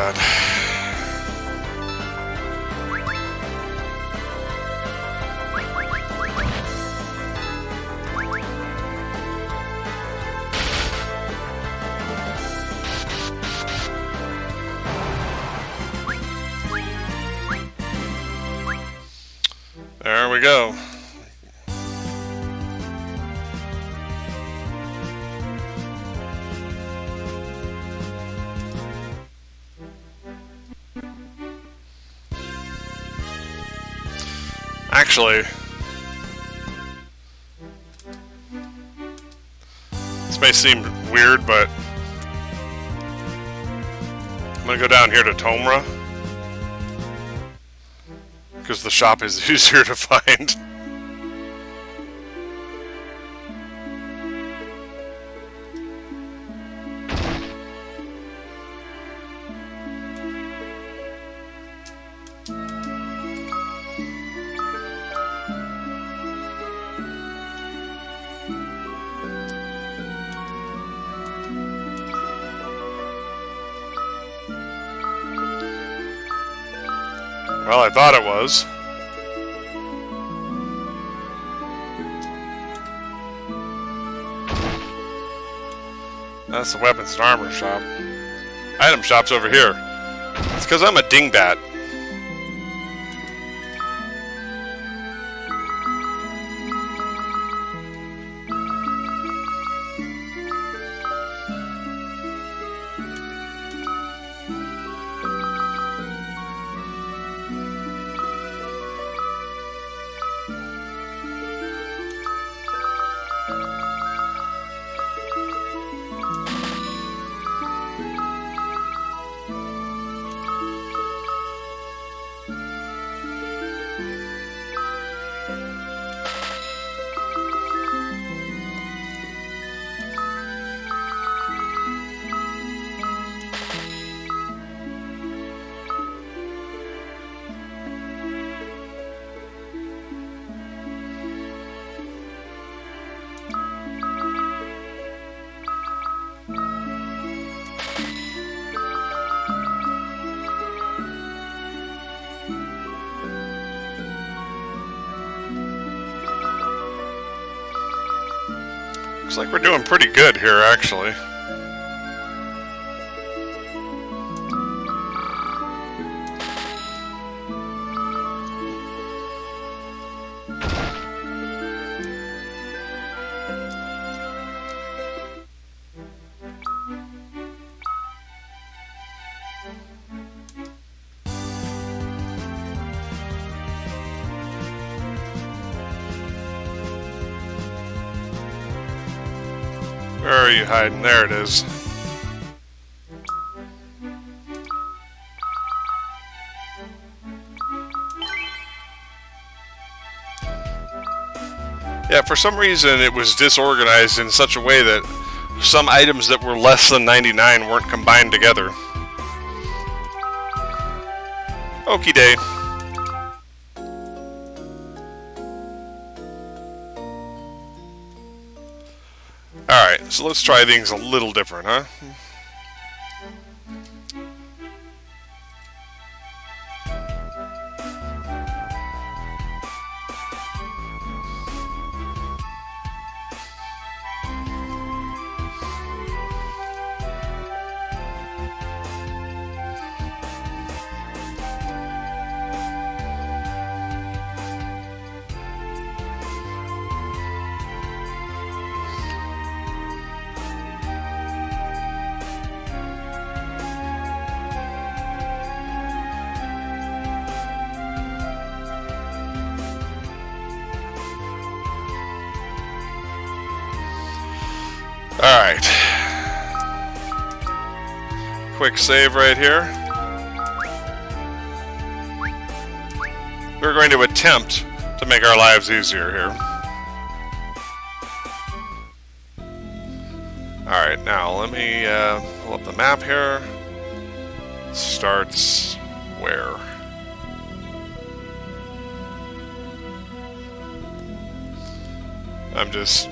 God. There we go. Actually, this may seem weird, but I'm gonna go down here to Tomra because the shop is easier to find. Well, I thought it was. That's the weapons and armor shop. Item shop's over here. It's because I'm a dingbat. Looks like we're doing pretty good here, actually. Where are you hiding? There it is. Yeah, for some reason it was disorganized in such a way that some items that were less than 99 weren't combined together. Okie day. Alright, so let's try things a little different, huh? Alright. Quick save right here. We're going to attempt to make our lives easier here. Alright, now let me pull up the map here. Starts where? I'm just...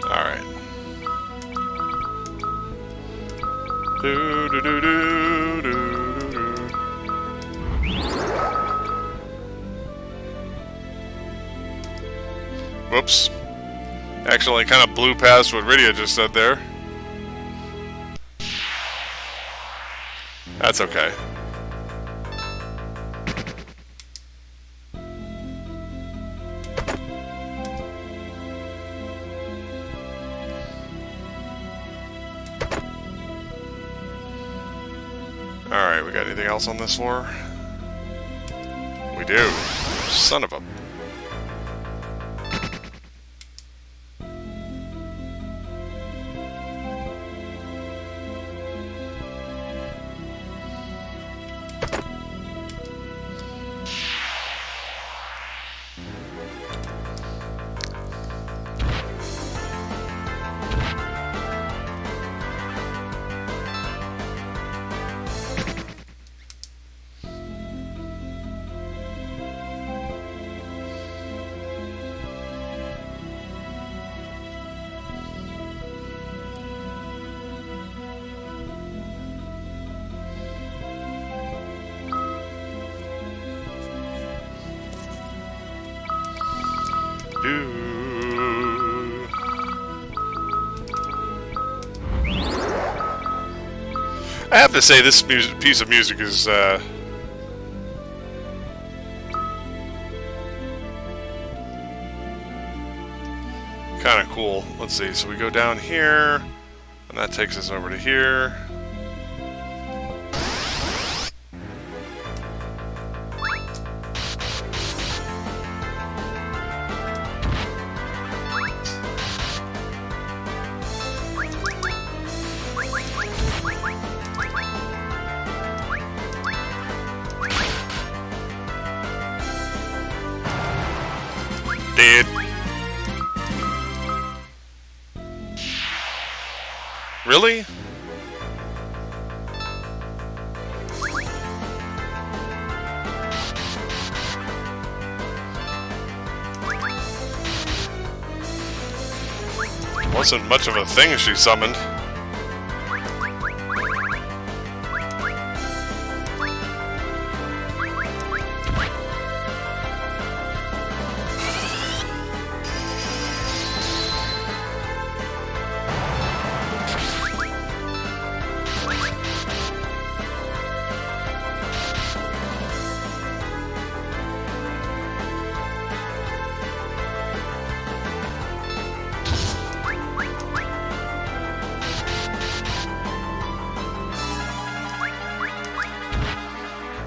Alright. Do, do, do, do, do, do. Whoops. Actually, kind of blew past what Rydia just said there. That's okay. Alright, we got anything else on this floor? We do. Son of a... I have to say, this piece of music is kind of cool. Let's see, so we go down here, and that takes us over to here. Dead. Really? Wasn't much of a thing she summoned.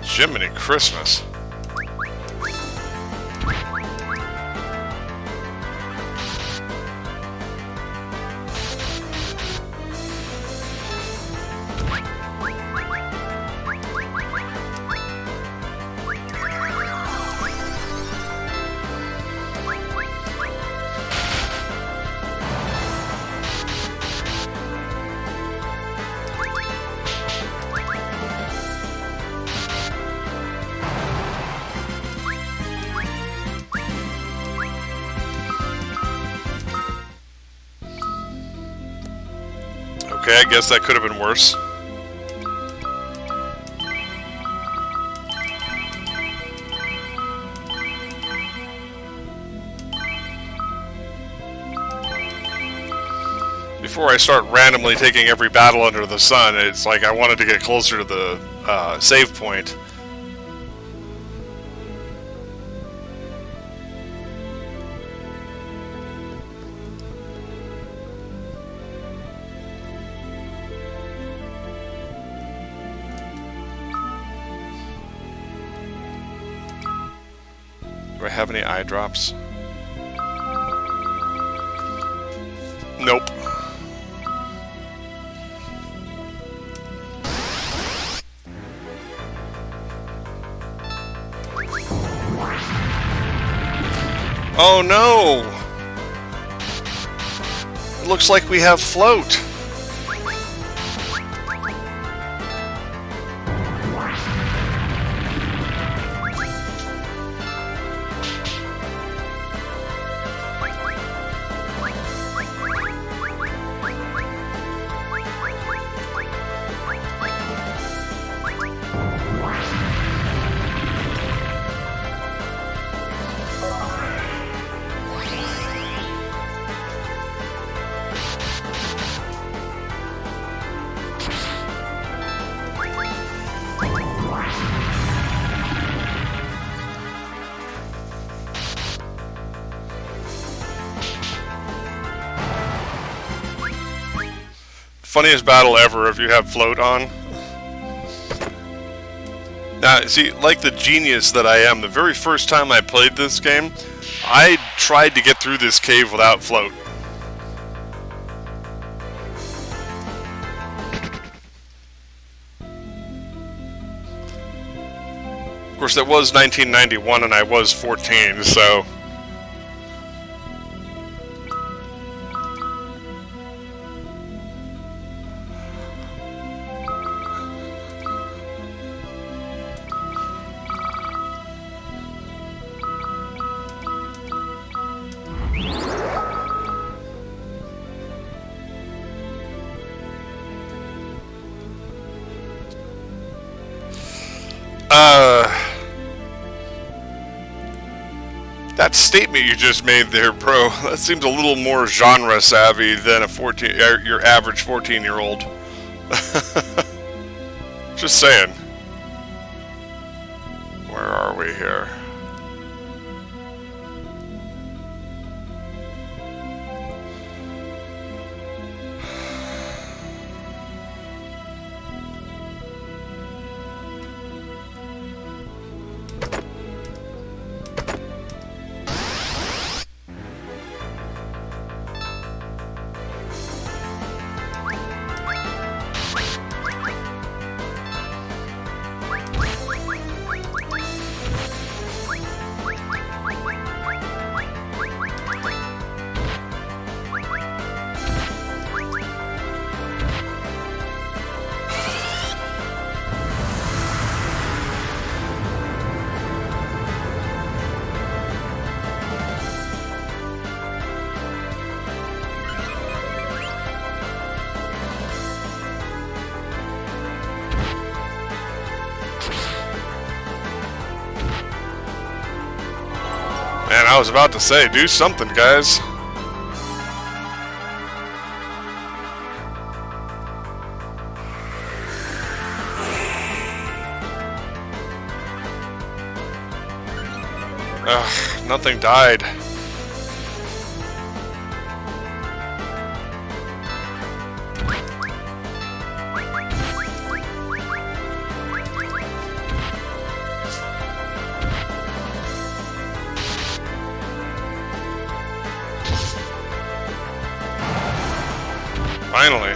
Jiminy Christmas. Okay, I guess that could have been worse. Before I start randomly taking every battle under the sun, it's like I wanted to get closer to the save point. Do I have any eye drops? Nope. Oh no! It looks like we have float. Funniest battle ever if you have float on. Now, see, like the genius that I am, the very first time I played this game, I tried to get through this cave without float. Of course, that was 1991 and I was 14, so... That statement you just made there, bro, that seems a little more genre savvy than your average 14-year-old. Just saying. Where are we here? Man, I was about to say, do something, guys. Ugh, nothing died. Finally.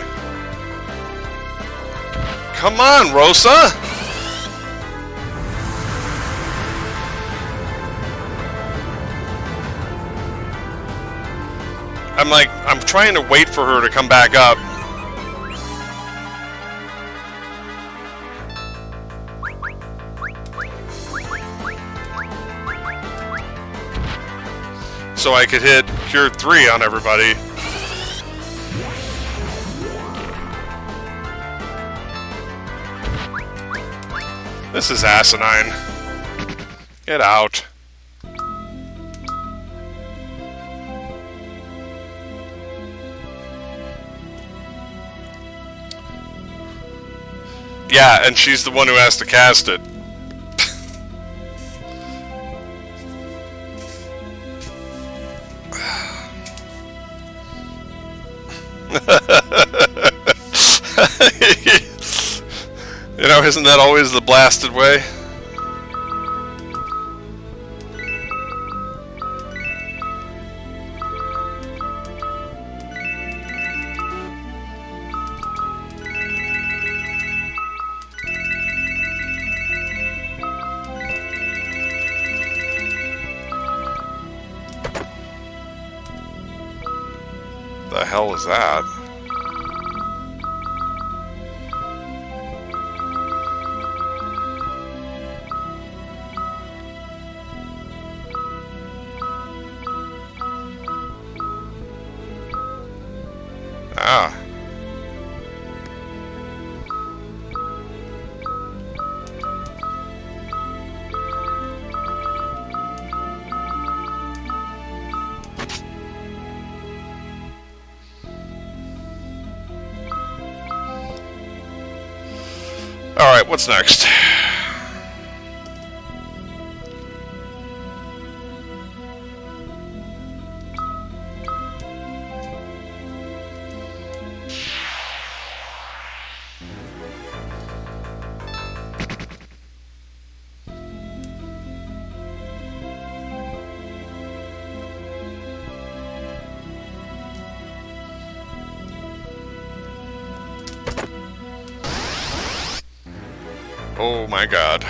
Come on, Rosa! I'm trying to wait for her to come back up. So I could hit Cure 3 on everybody. This is asinine. Get out. Yeah, and she's the one who has to cast it. You know, isn't that always the blasted way? The hell is that? Ah. Alright, what's next? Oh my god.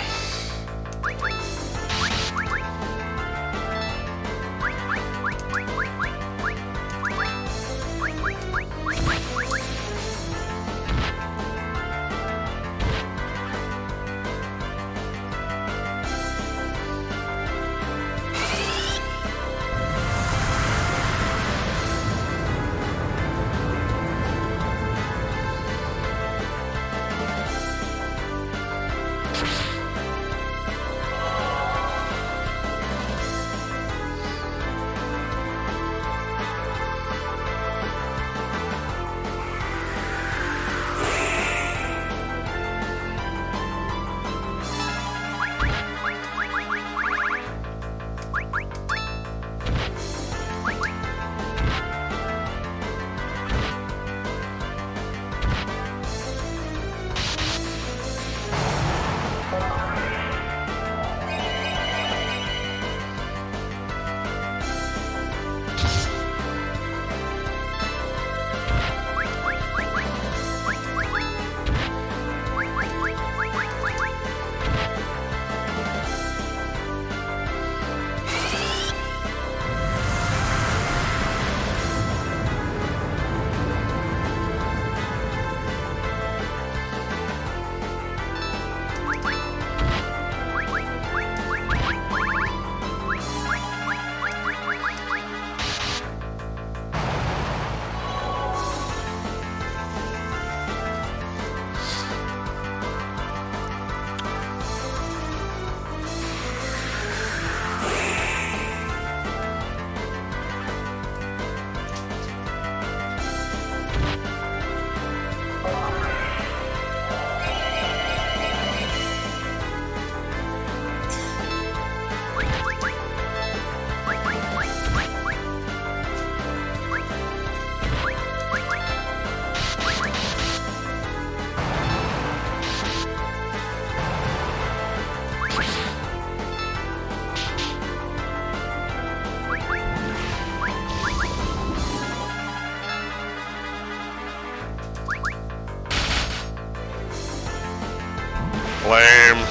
Lame.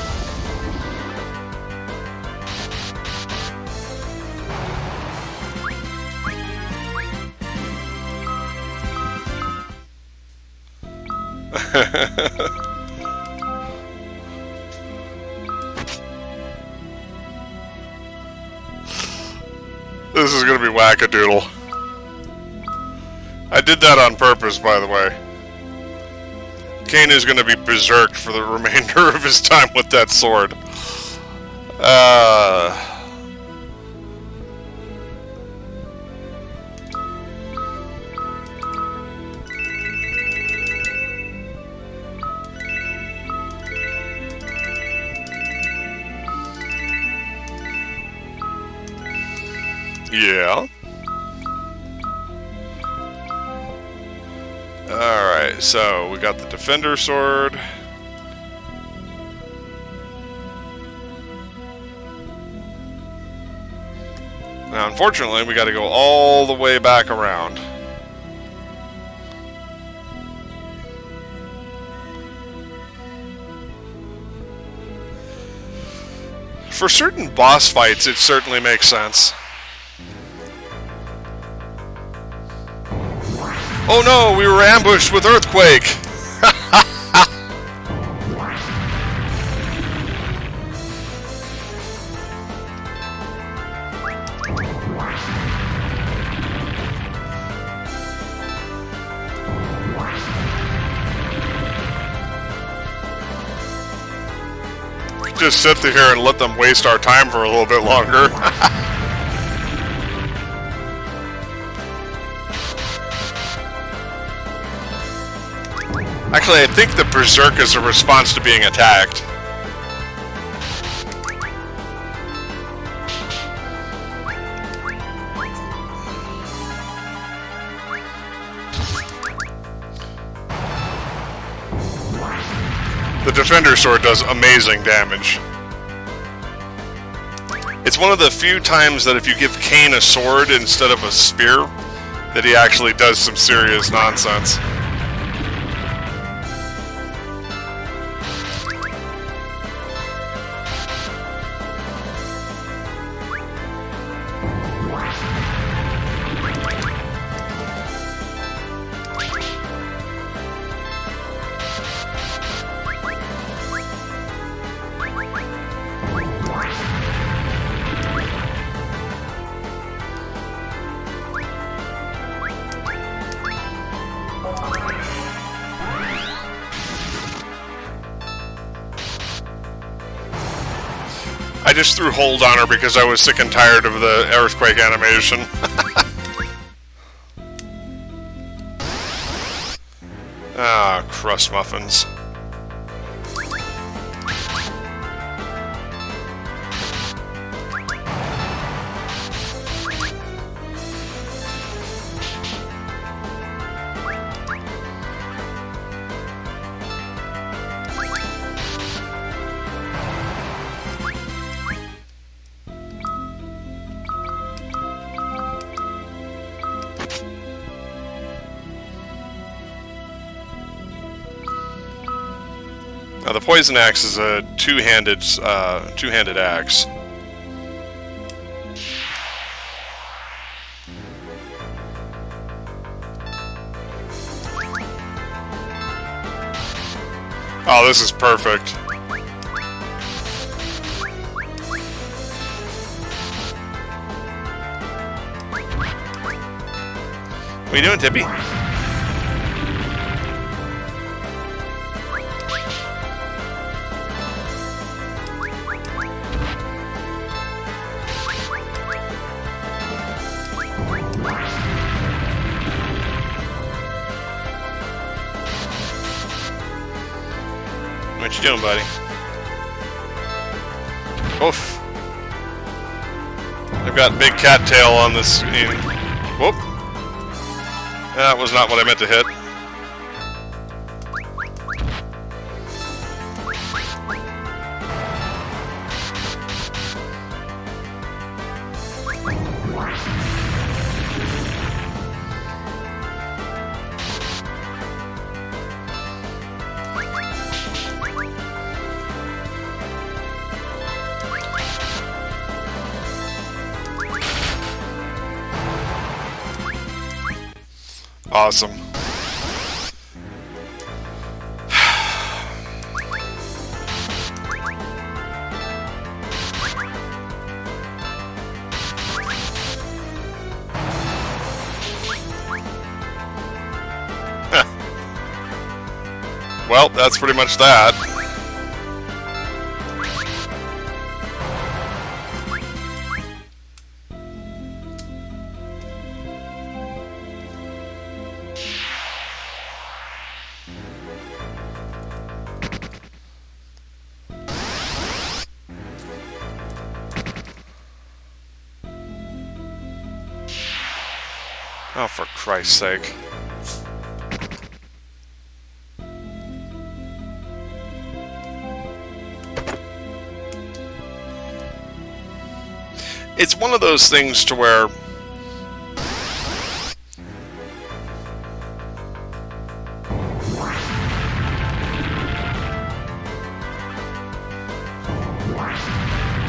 This is gonna be wackadoodle. I did that on purpose, by the way. Kain is gonna be berserked for the remainder of his time with that sword. Yeah. Alright, so we got the Defender Sword. Now, unfortunately, we got to go all the way back around. For certain boss fights, it certainly makes sense. Oh no, we were ambushed with Earthquake! Just sit here and let them waste our time for a little bit longer. Actually, I think the Berserk is a response to being attacked. The Defender Sword does amazing damage. It's one of the few times that if you give Kain a sword instead of a spear, that he actually does some serious nonsense. just threw hold on her because I was sick and tired of the earthquake animation. Ah, crust muffins. Now the poison axe is a two-handed axe. Oh, this is perfect. What are you doing, Tippy? What you doing, buddy? Oof. I've got big cattail on this. Whoop. That was not what I meant to hit. Awesome. Well, that's pretty much that. Oh, for Christ's sake. It's one of those things to where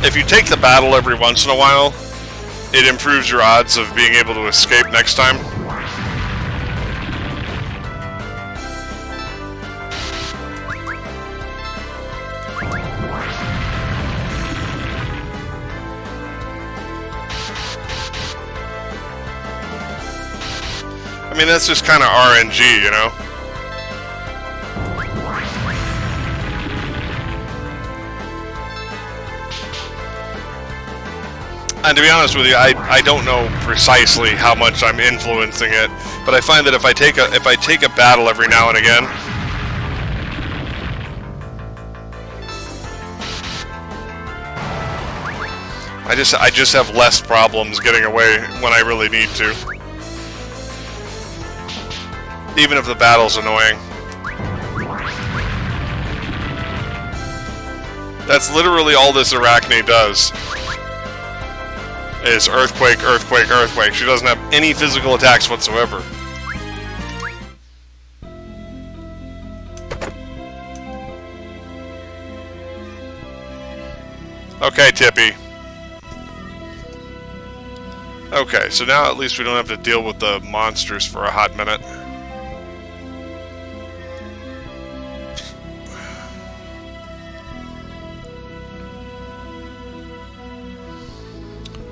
if you take the battle every once in a while, it improves your odds of being able to escape next time. I mean, that's just kind of RNG, you know? And to be honest with you, I don't know precisely how much I'm influencing it, but I find that if I take a battle every now and again, I just have less problems getting away when I really need to. Even if the battle's annoying. That's literally all this Arachne does. Is earthquake, earthquake, earthquake. She doesn't have any physical attacks whatsoever. Okay, Tippy. Okay, so now at least we don't have to deal with the monsters for a hot minute.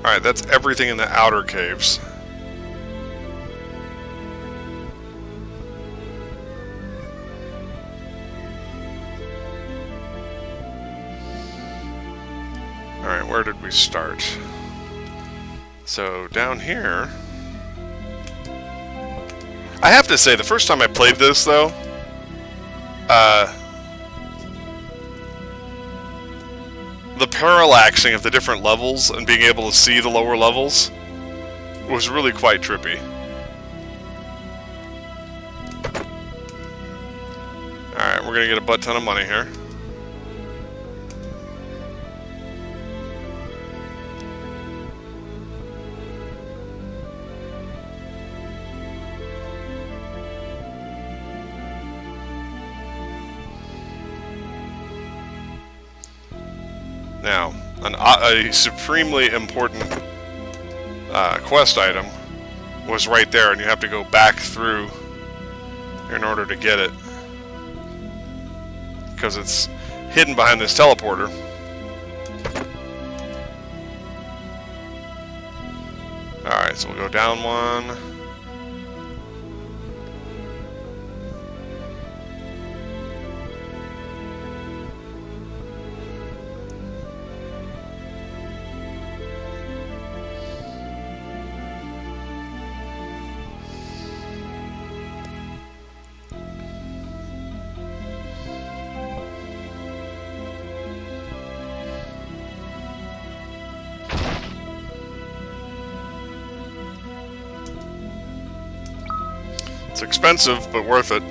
Alright, that's everything in the outer caves. Alright, where did we start? So down here, I have to say the first time I played this though, the parallaxing of the different levels and being able to see the lower levels was really quite trippy. Alright, we're gonna get a butt ton of money here. Now, a supremely important quest item was right there, and you have to go back through in order to get it, because it's hidden behind this teleporter. Alright, so we'll go down one. It's expensive, but worth it.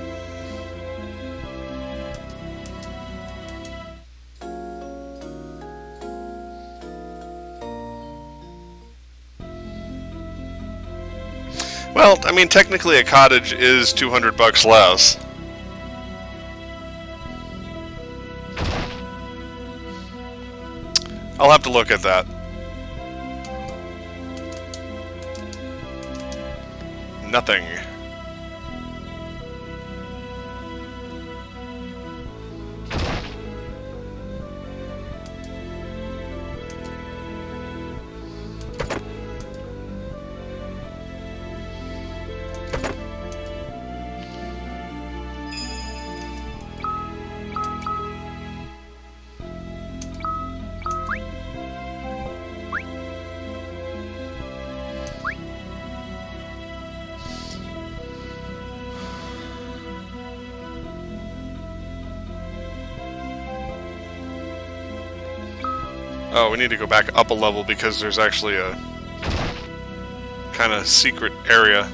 Well, I mean, technically a cottage is $200 less. I'll have to look at that. Nothing. Oh, we need to go back up a level because there's actually a kind of secret area.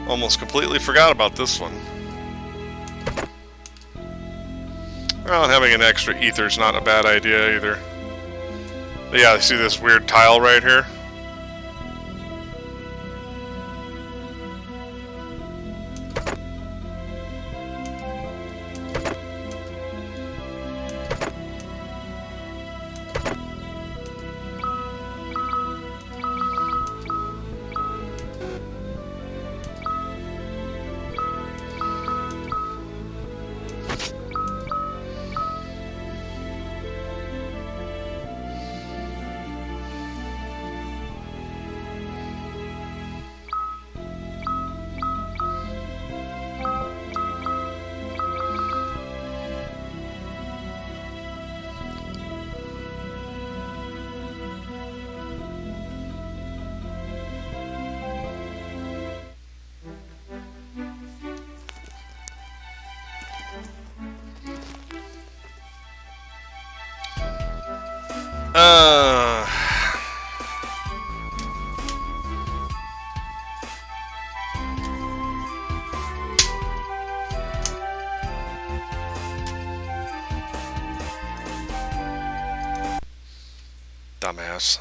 Almost completely forgot about this one. Well, and having an extra ether's not a bad idea either. But yeah, see this weird tile right here? Dumbass.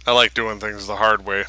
I like doing things the hard way.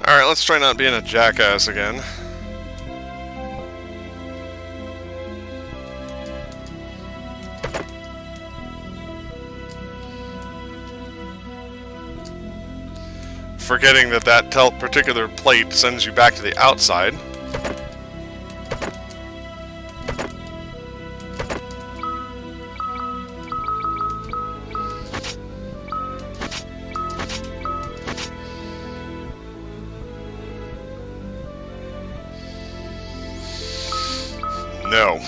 Alright, let's try not being a jackass again. Forgetting that particular plate sends you back to the outside. No.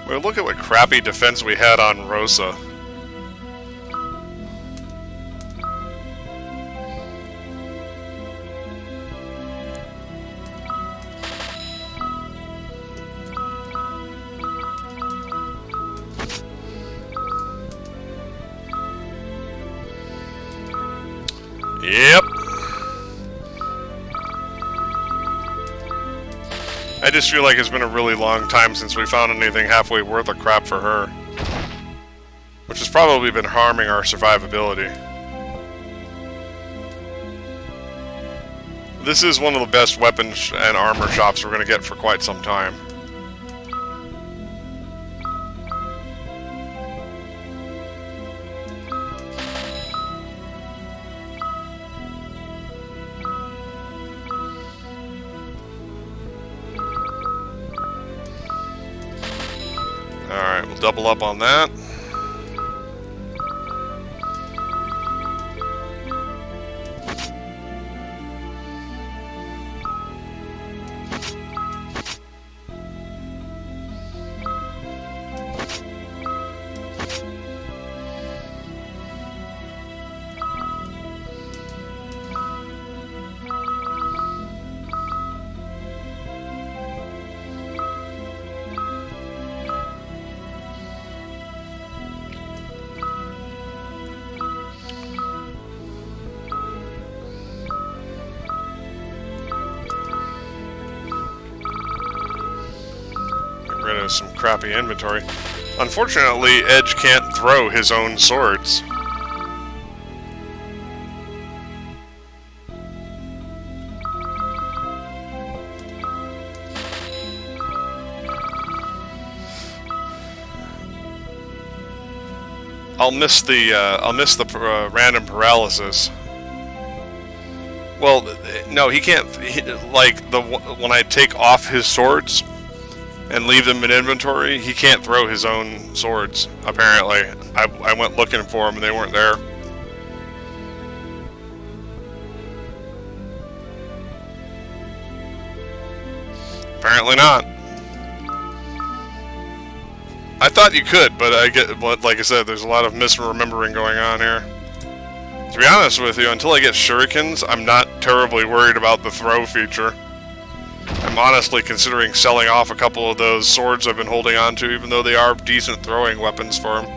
Well, look at what crappy defense we had on Rosa. Yep. I just feel like it's been a really long time since we found anything halfway worth of crap for her. Which has probably been harming our survivability. This is one of the best weapons and armor shops we're going to get for quite some time. Alright, we'll double up on that. Rid of some crappy inventory. Unfortunately, Edge can't throw his own swords. I'll miss the random paralysis. Well, no, he can't. When I take off his swords and leave them in inventory, he can't throw his own swords, apparently. I went looking for them and they weren't there. Apparently not. I thought you could, but like I said, there's a lot of misremembering going on here. To be honest with you, until I get shurikens, I'm not terribly worried about the throw feature. I'm honestly considering selling off a couple of those swords I've been holding on to, even though they are decent throwing weapons for him.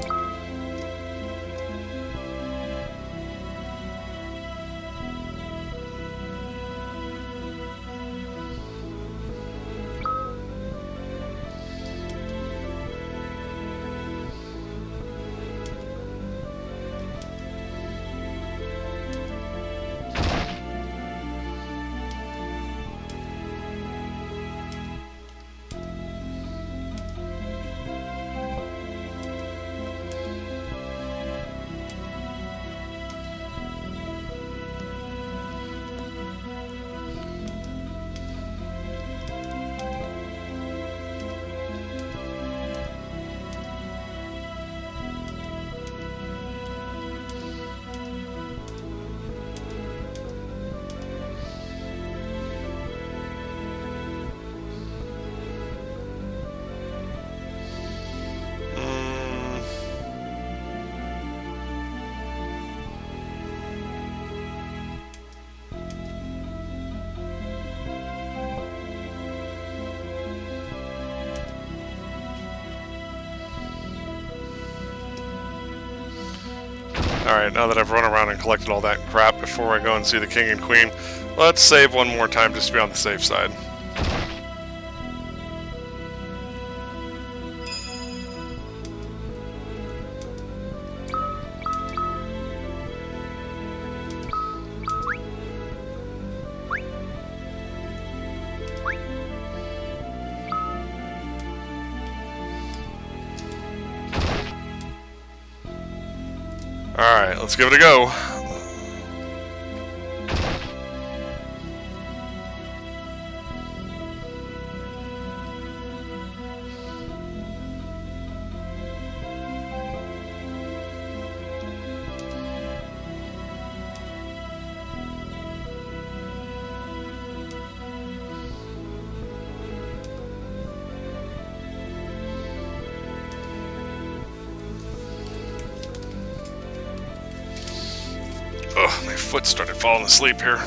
Alright, now that I've run around and collected all that crap before I go and see the king and queen, let's save one more time just to be on the safe side. Alright, let's give it a go. Ugh, my foot started falling asleep here.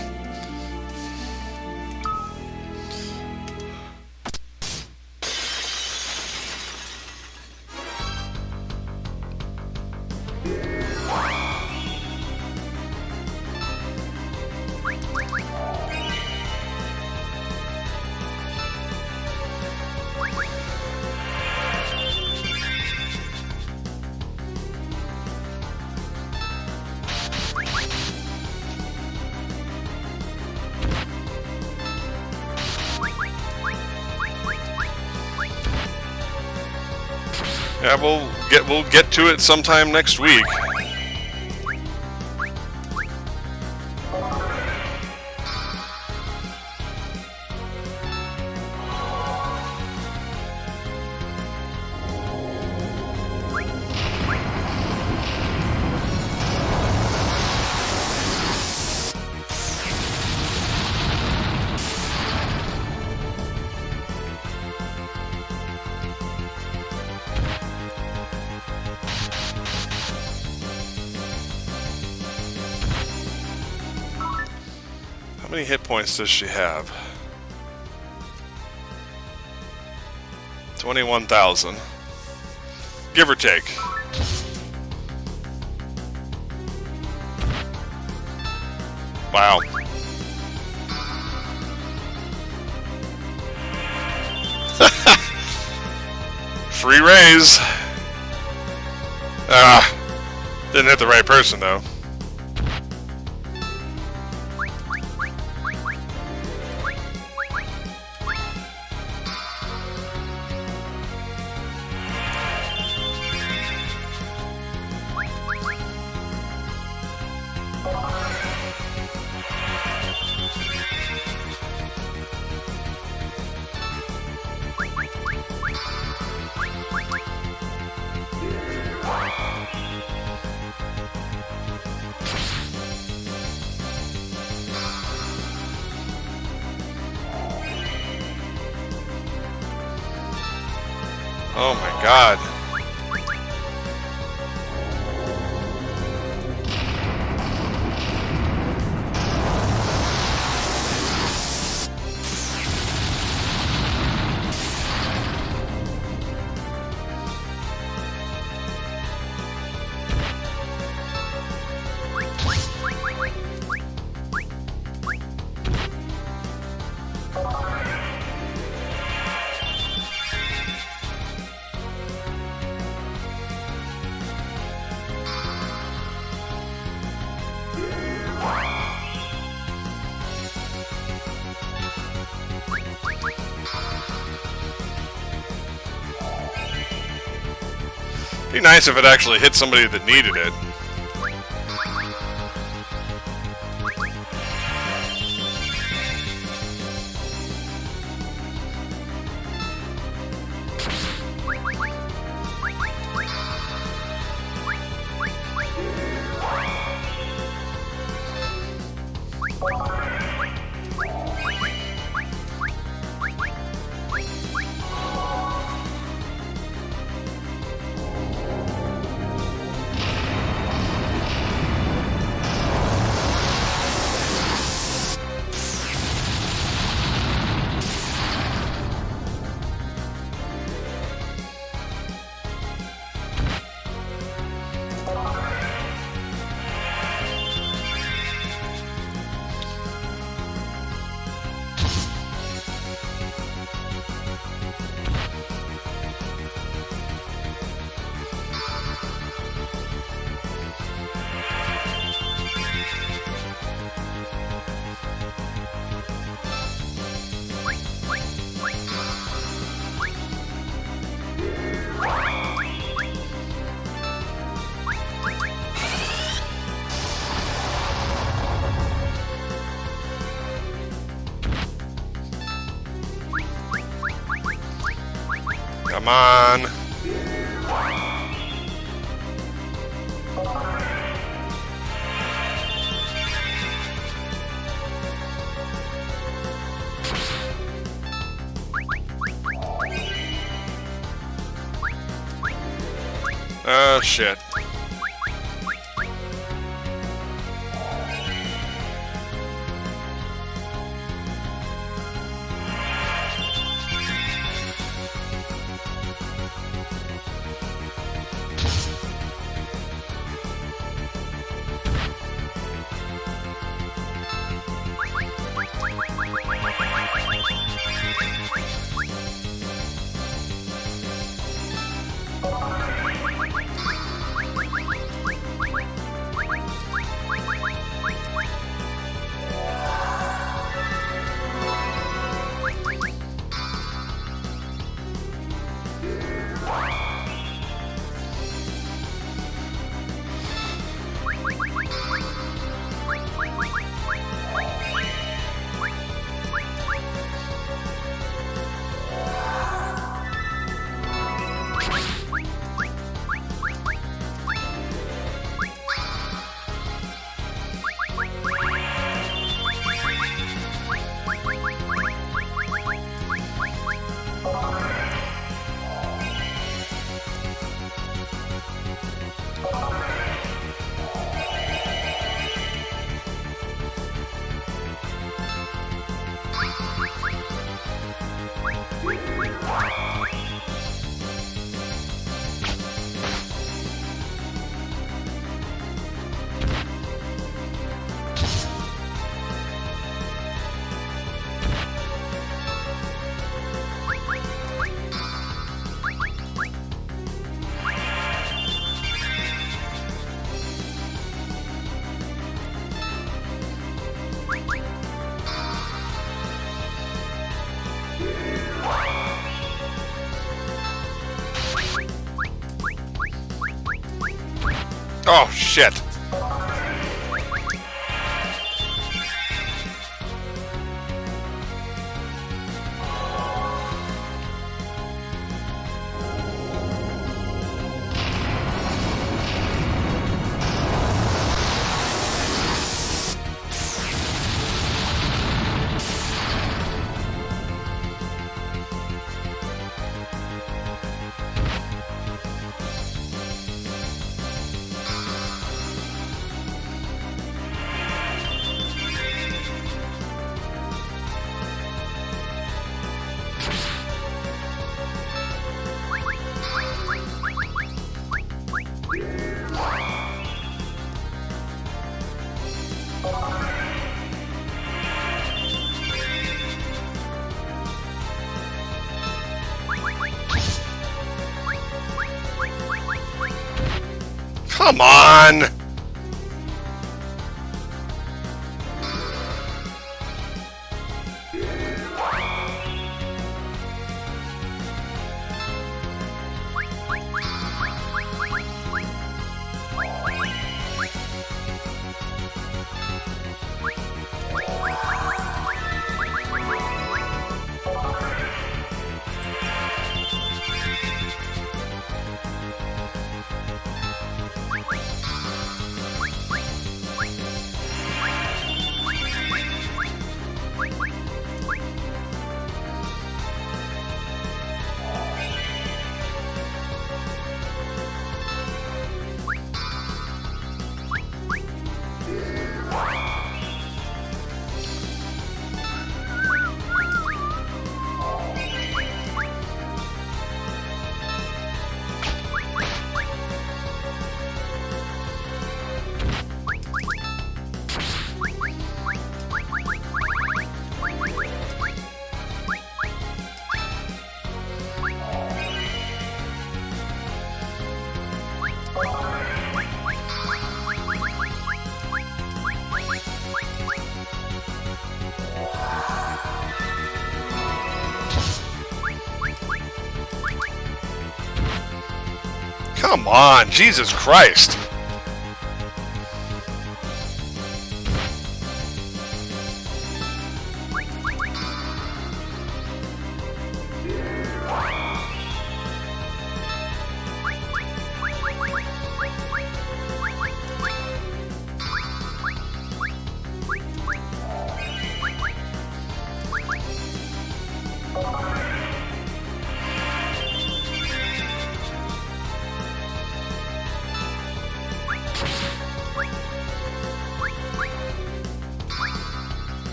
Yeah, we'll get to it sometime next week. How many hit points does she have? 21,000. Give or take. Wow. Free raise. Didn't hit the right person though. Oh my god. Be nice if it actually hit somebody that needed it. Come on. Oh, shit. Oh, shit. Come on! Come on, Jesus Christ!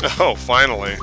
Oh, finally.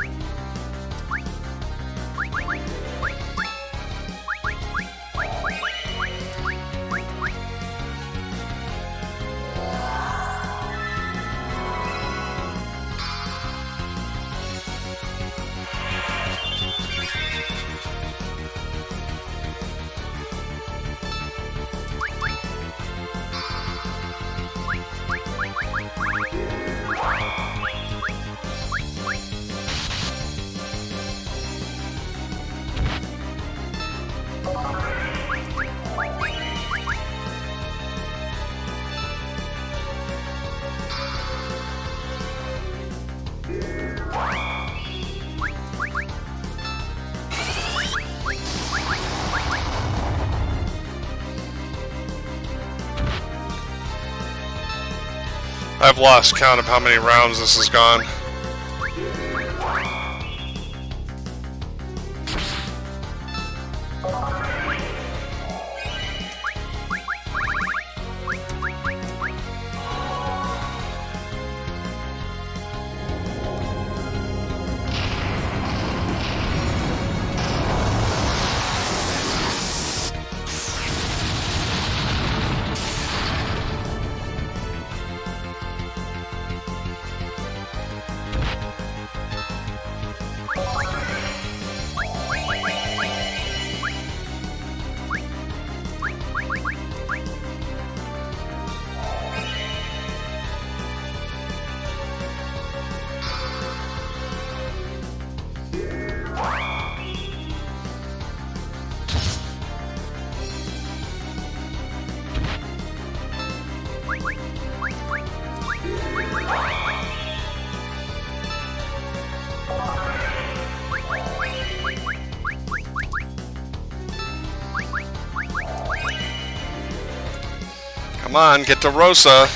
I've lost count of how many rounds this has gone. Come on, get to Rosa.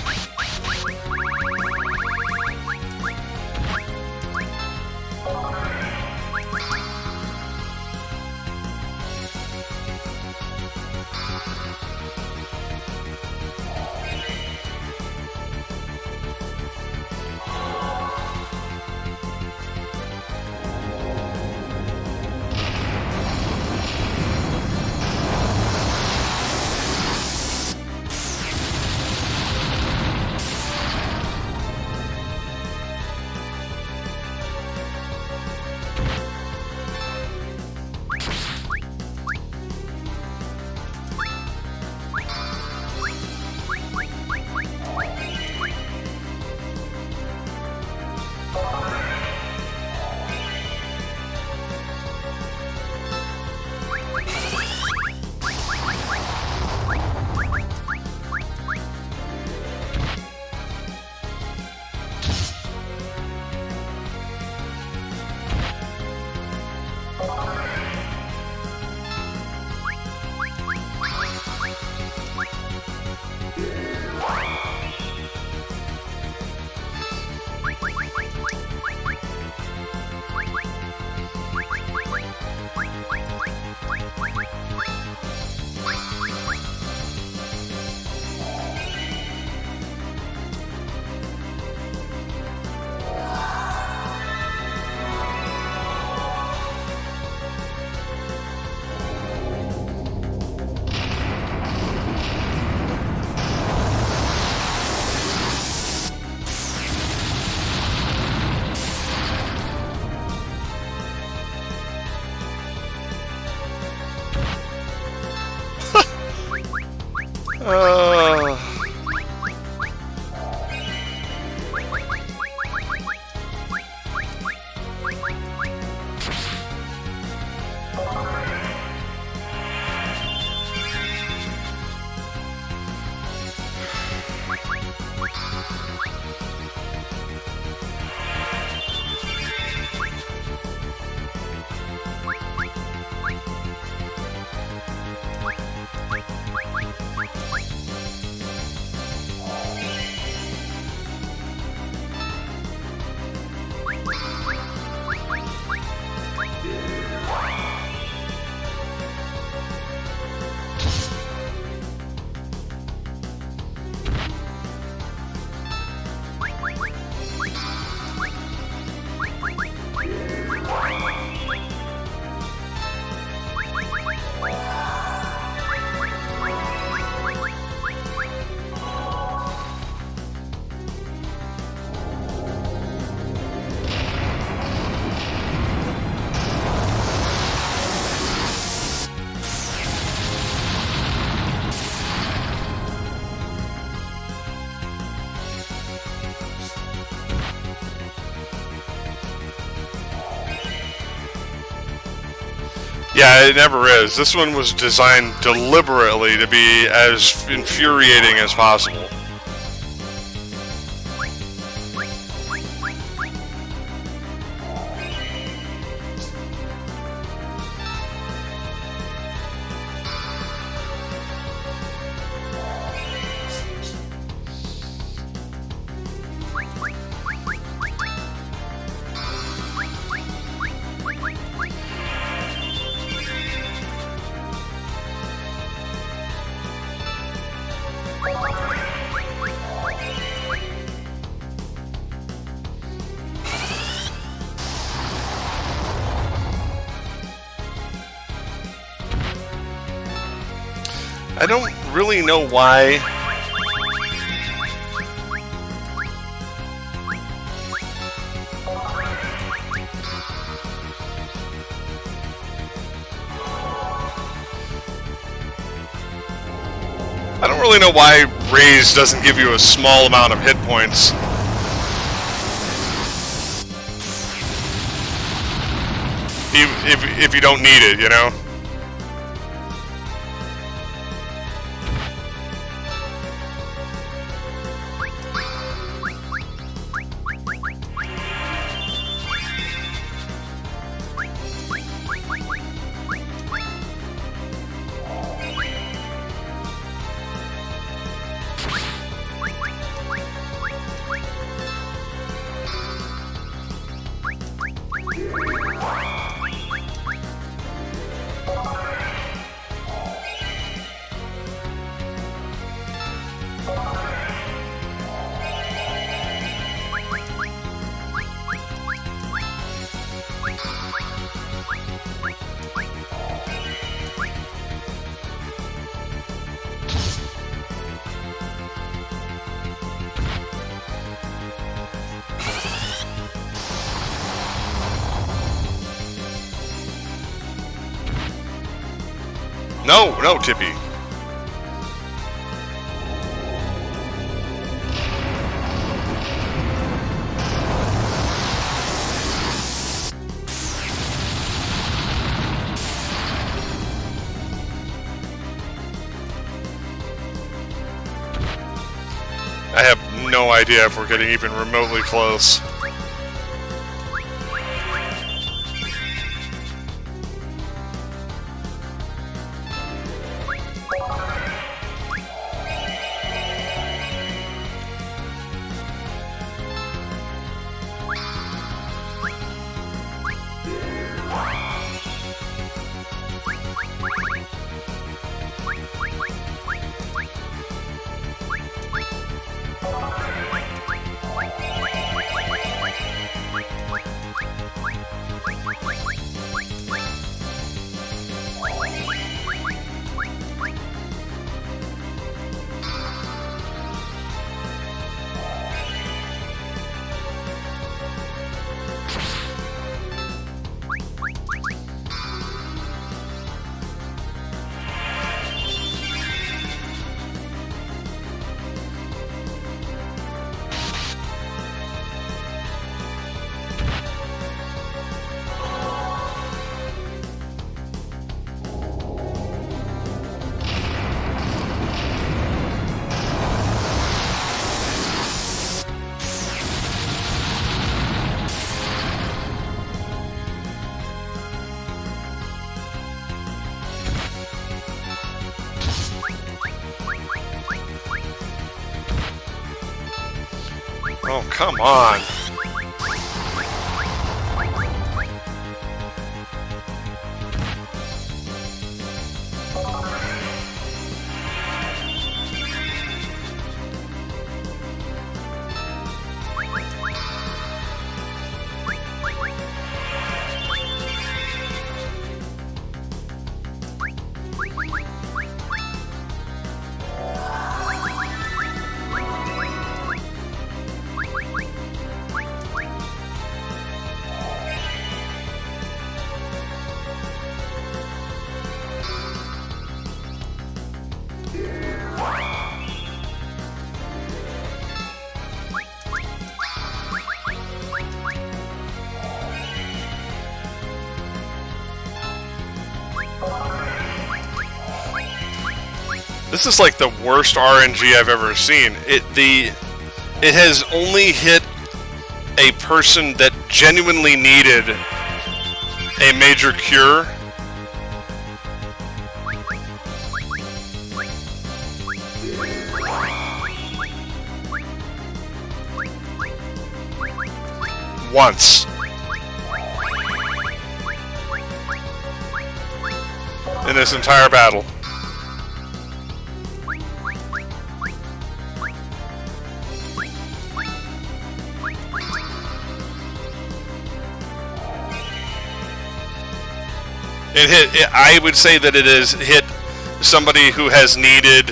Yeah, it never is. This one was designed deliberately to be as infuriating as possible. I don't really know why. I don't really know why Raise doesn't give you a small amount of hit points. If you don't need it, you know? No, Tippy. I have no idea if we're getting even remotely close. Oh, come on. This is like the worst RNG I've ever seen. It has only hit a person that genuinely needed a major cure. Once. In this entire battle. I would say that it has hit somebody who has needed,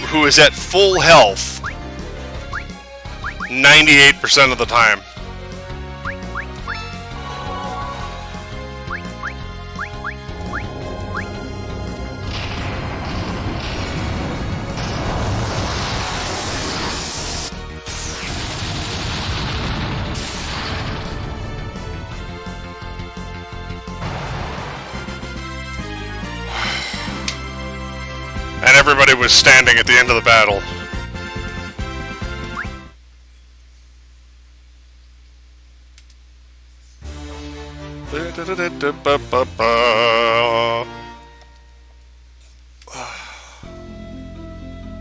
who is at full health 98% of the time. And everybody was standing at the end of the battle.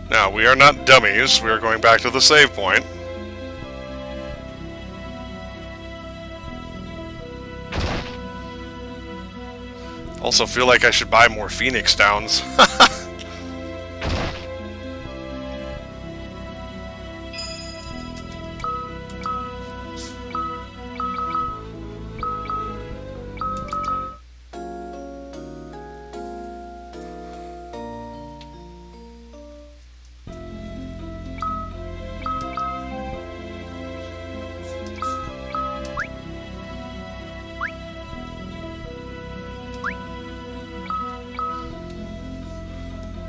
Now, we are not dummies. We are going back to the save point. Also feel like I should buy more Phoenix Downs.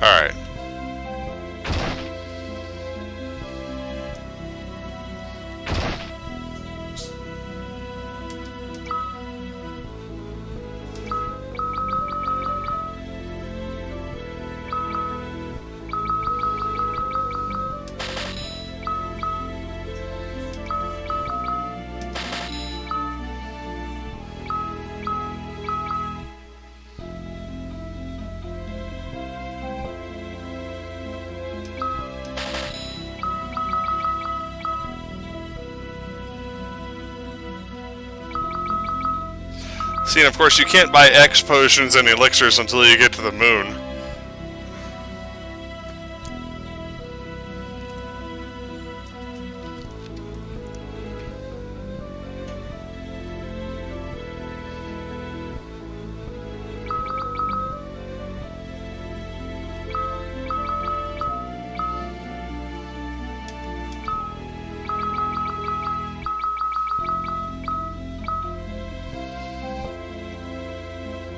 Alright. See, and of course you can't buy X potions and elixirs until you get to the moon.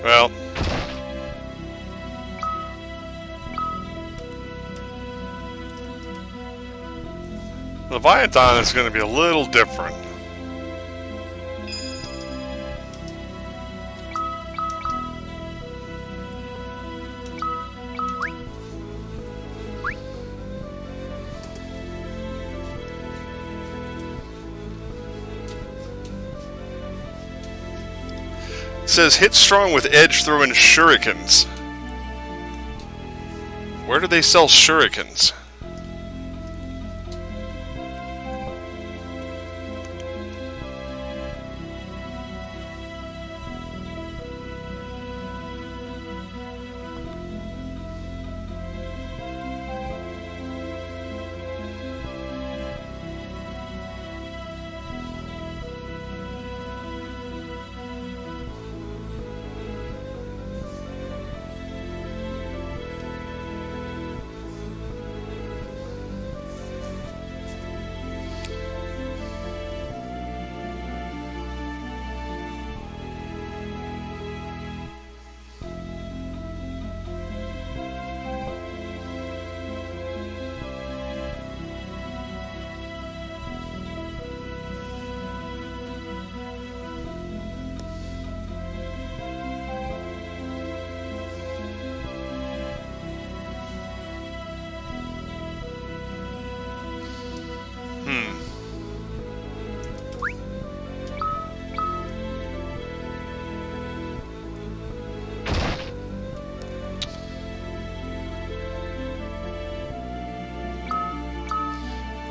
Well, Leviathan is going to be a little different. It says hit strong with edge throwing shurikens. Where do they sell shurikens?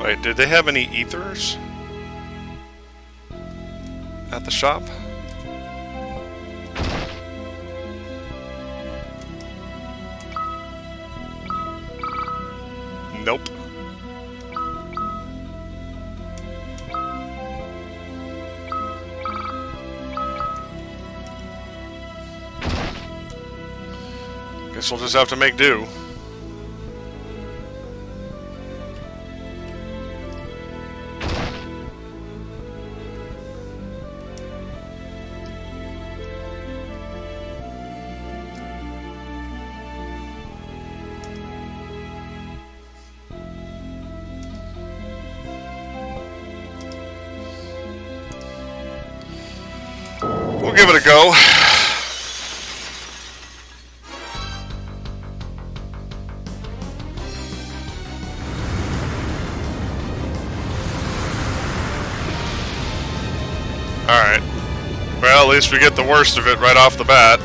Wait, did they have any ethers at the shop? Nope. Guess we'll just have to make do. We'll give it a go. Alright. Well, at least we get the worst of it right off the bat.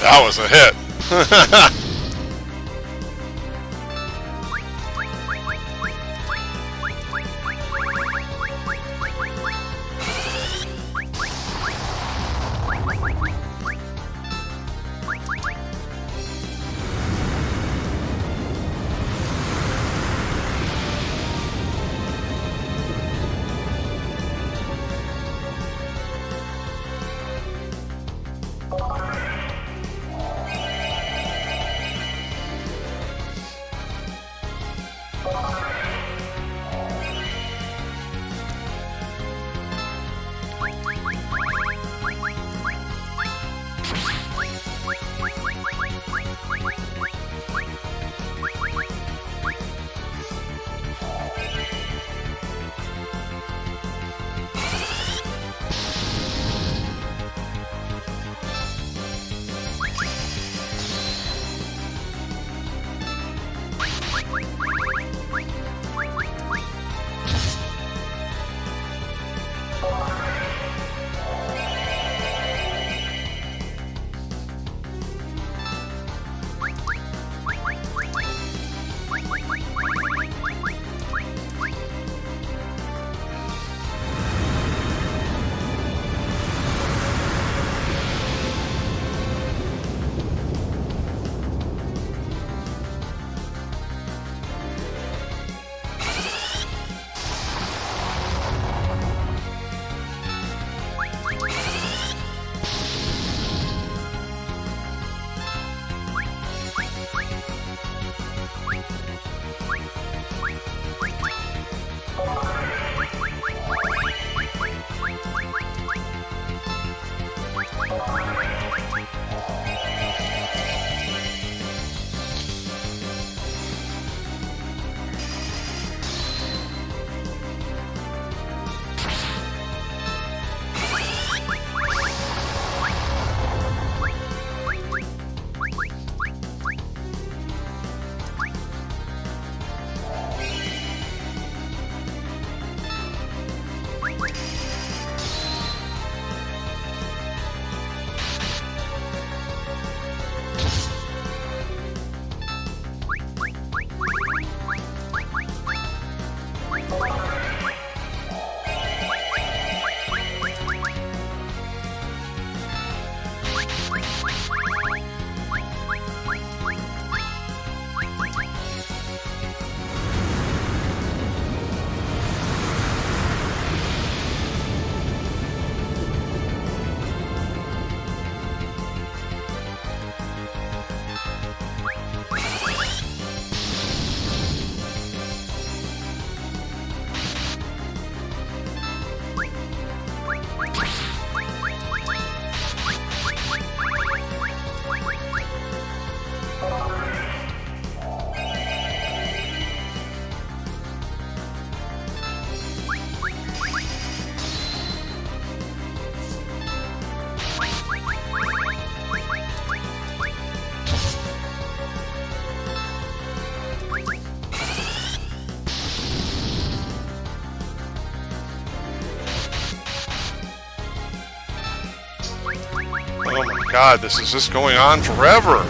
That was a hit. Oh my god, this is just going on forever.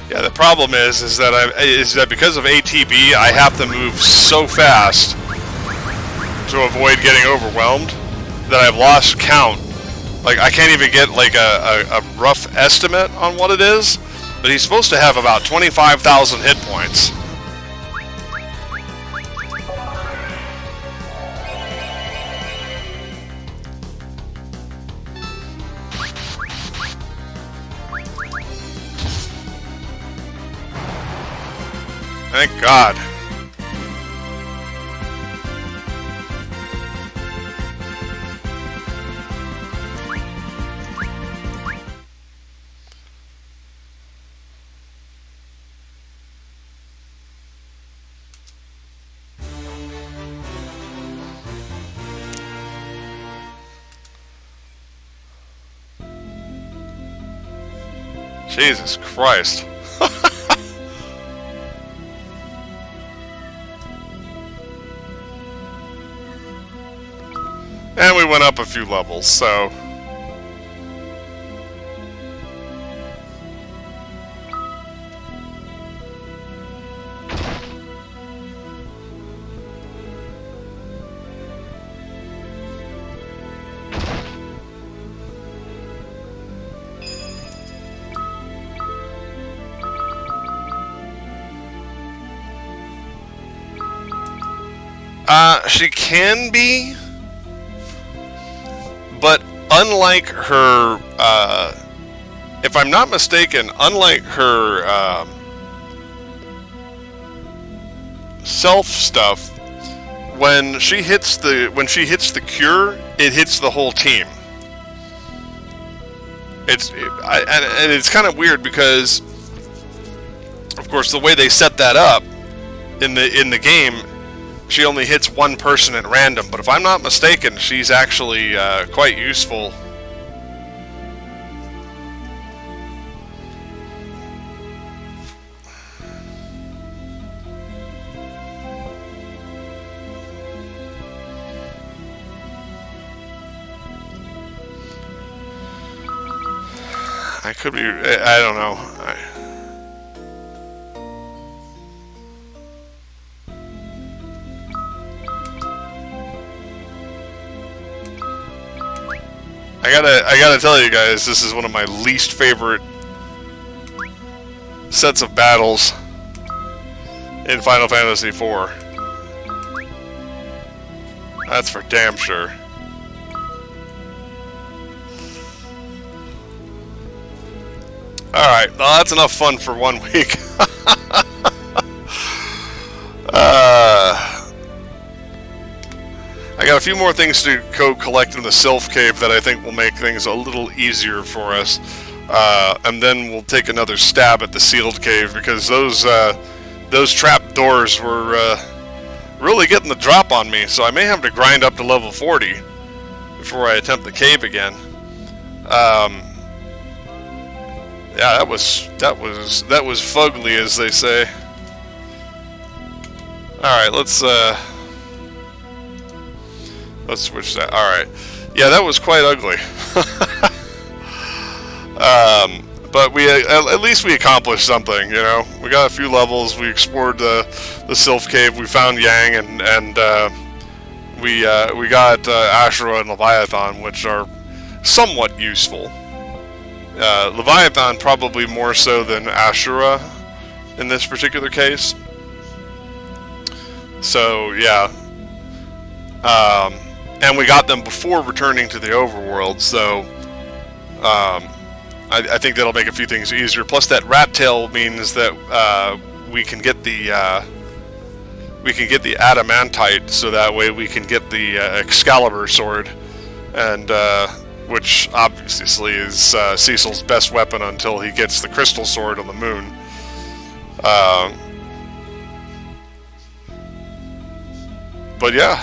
Yeah, the problem is that because of ATB, I have to move so fast to avoid getting overwhelmed that I've lost count. Like, I can't even get like a rough estimate on what it is, but he's supposed to have about 25,000 hit points. Thank God. Jesus Christ. And we went up a few levels, so... she can be, but unlike her, if I'm not mistaken, unlike her self stuff, when she hits the cure, it hits the whole team. And it's kind of weird because, of course, the way they set that up in the game, she only hits one person at random. But if I'm not mistaken, she's actually quite useful. I could be, I don't know. I gotta tell you guys, this is one of my least favorite sets of battles in Final Fantasy IV. That's for damn sure. Alright, well, that's enough fun for 1 week. I got a few more things to go collect in the Sylph Cave that I think will make things a little easier for us. And then we'll take another stab at the Sealed Cave, because those trap doors were really getting the drop on me, so I may have to grind up to level 40 before I attempt the cave again. Yeah, that was fugly, as they say. Alright, let's switch that. Alright. Yeah, that was quite ugly. but at least we accomplished something. You know, we got a few levels. We explored the Sylph Cave. We found Yang, and we got Ashura and Leviathan, which are somewhat useful. Leviathan probably more so than Ashura in this particular case. So yeah, and we got them before returning to the overworld. So I think that'll make a few things easier. Plus, that rat tail means that we can get the adamantite, so that way we can get the Excalibur sword, and which obviously is Cecil's best weapon until he gets the crystal sword on the moon. But yeah,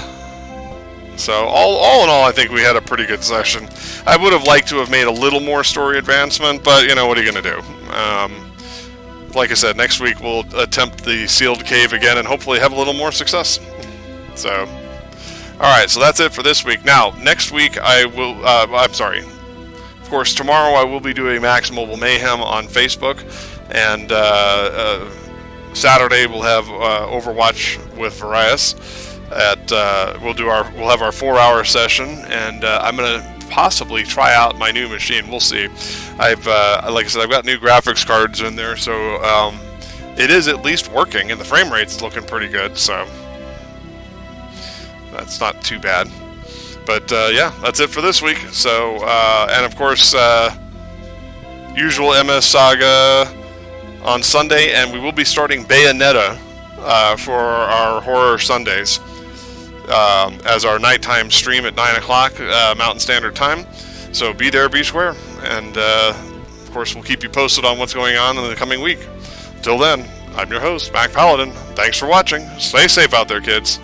so all in all, I think we had a pretty good session. I would have liked to have made a little more story advancement, but you know, what are you going to do? Like I said, next week we'll attempt the sealed cave again and hopefully have a little more success. So, alright, so that's it for this week. Now, next week I will, of course, tomorrow I will be doing Max Mobile Mayhem on Facebook, and Saturday we'll have Overwatch with Varius. We'll have our 4-hour session, and I'm gonna possibly try out my new machine. We'll see. Like I said, I've got new graphics cards in there, so it is at least working, and the frame rate's looking pretty good. So that's not too bad. But yeah, that's it for this week. So and of course, usual MS Saga on Sunday, and we will be starting Bayonetta for our Horror Sundays as our nighttime stream at 9 o'clock Mountain Standard Time. So be there, be square, and of course we'll keep you posted on what's going on in the coming week. Till then, I'm your host, Mac Paladin. Thanks for watching. Stay safe out there, kids.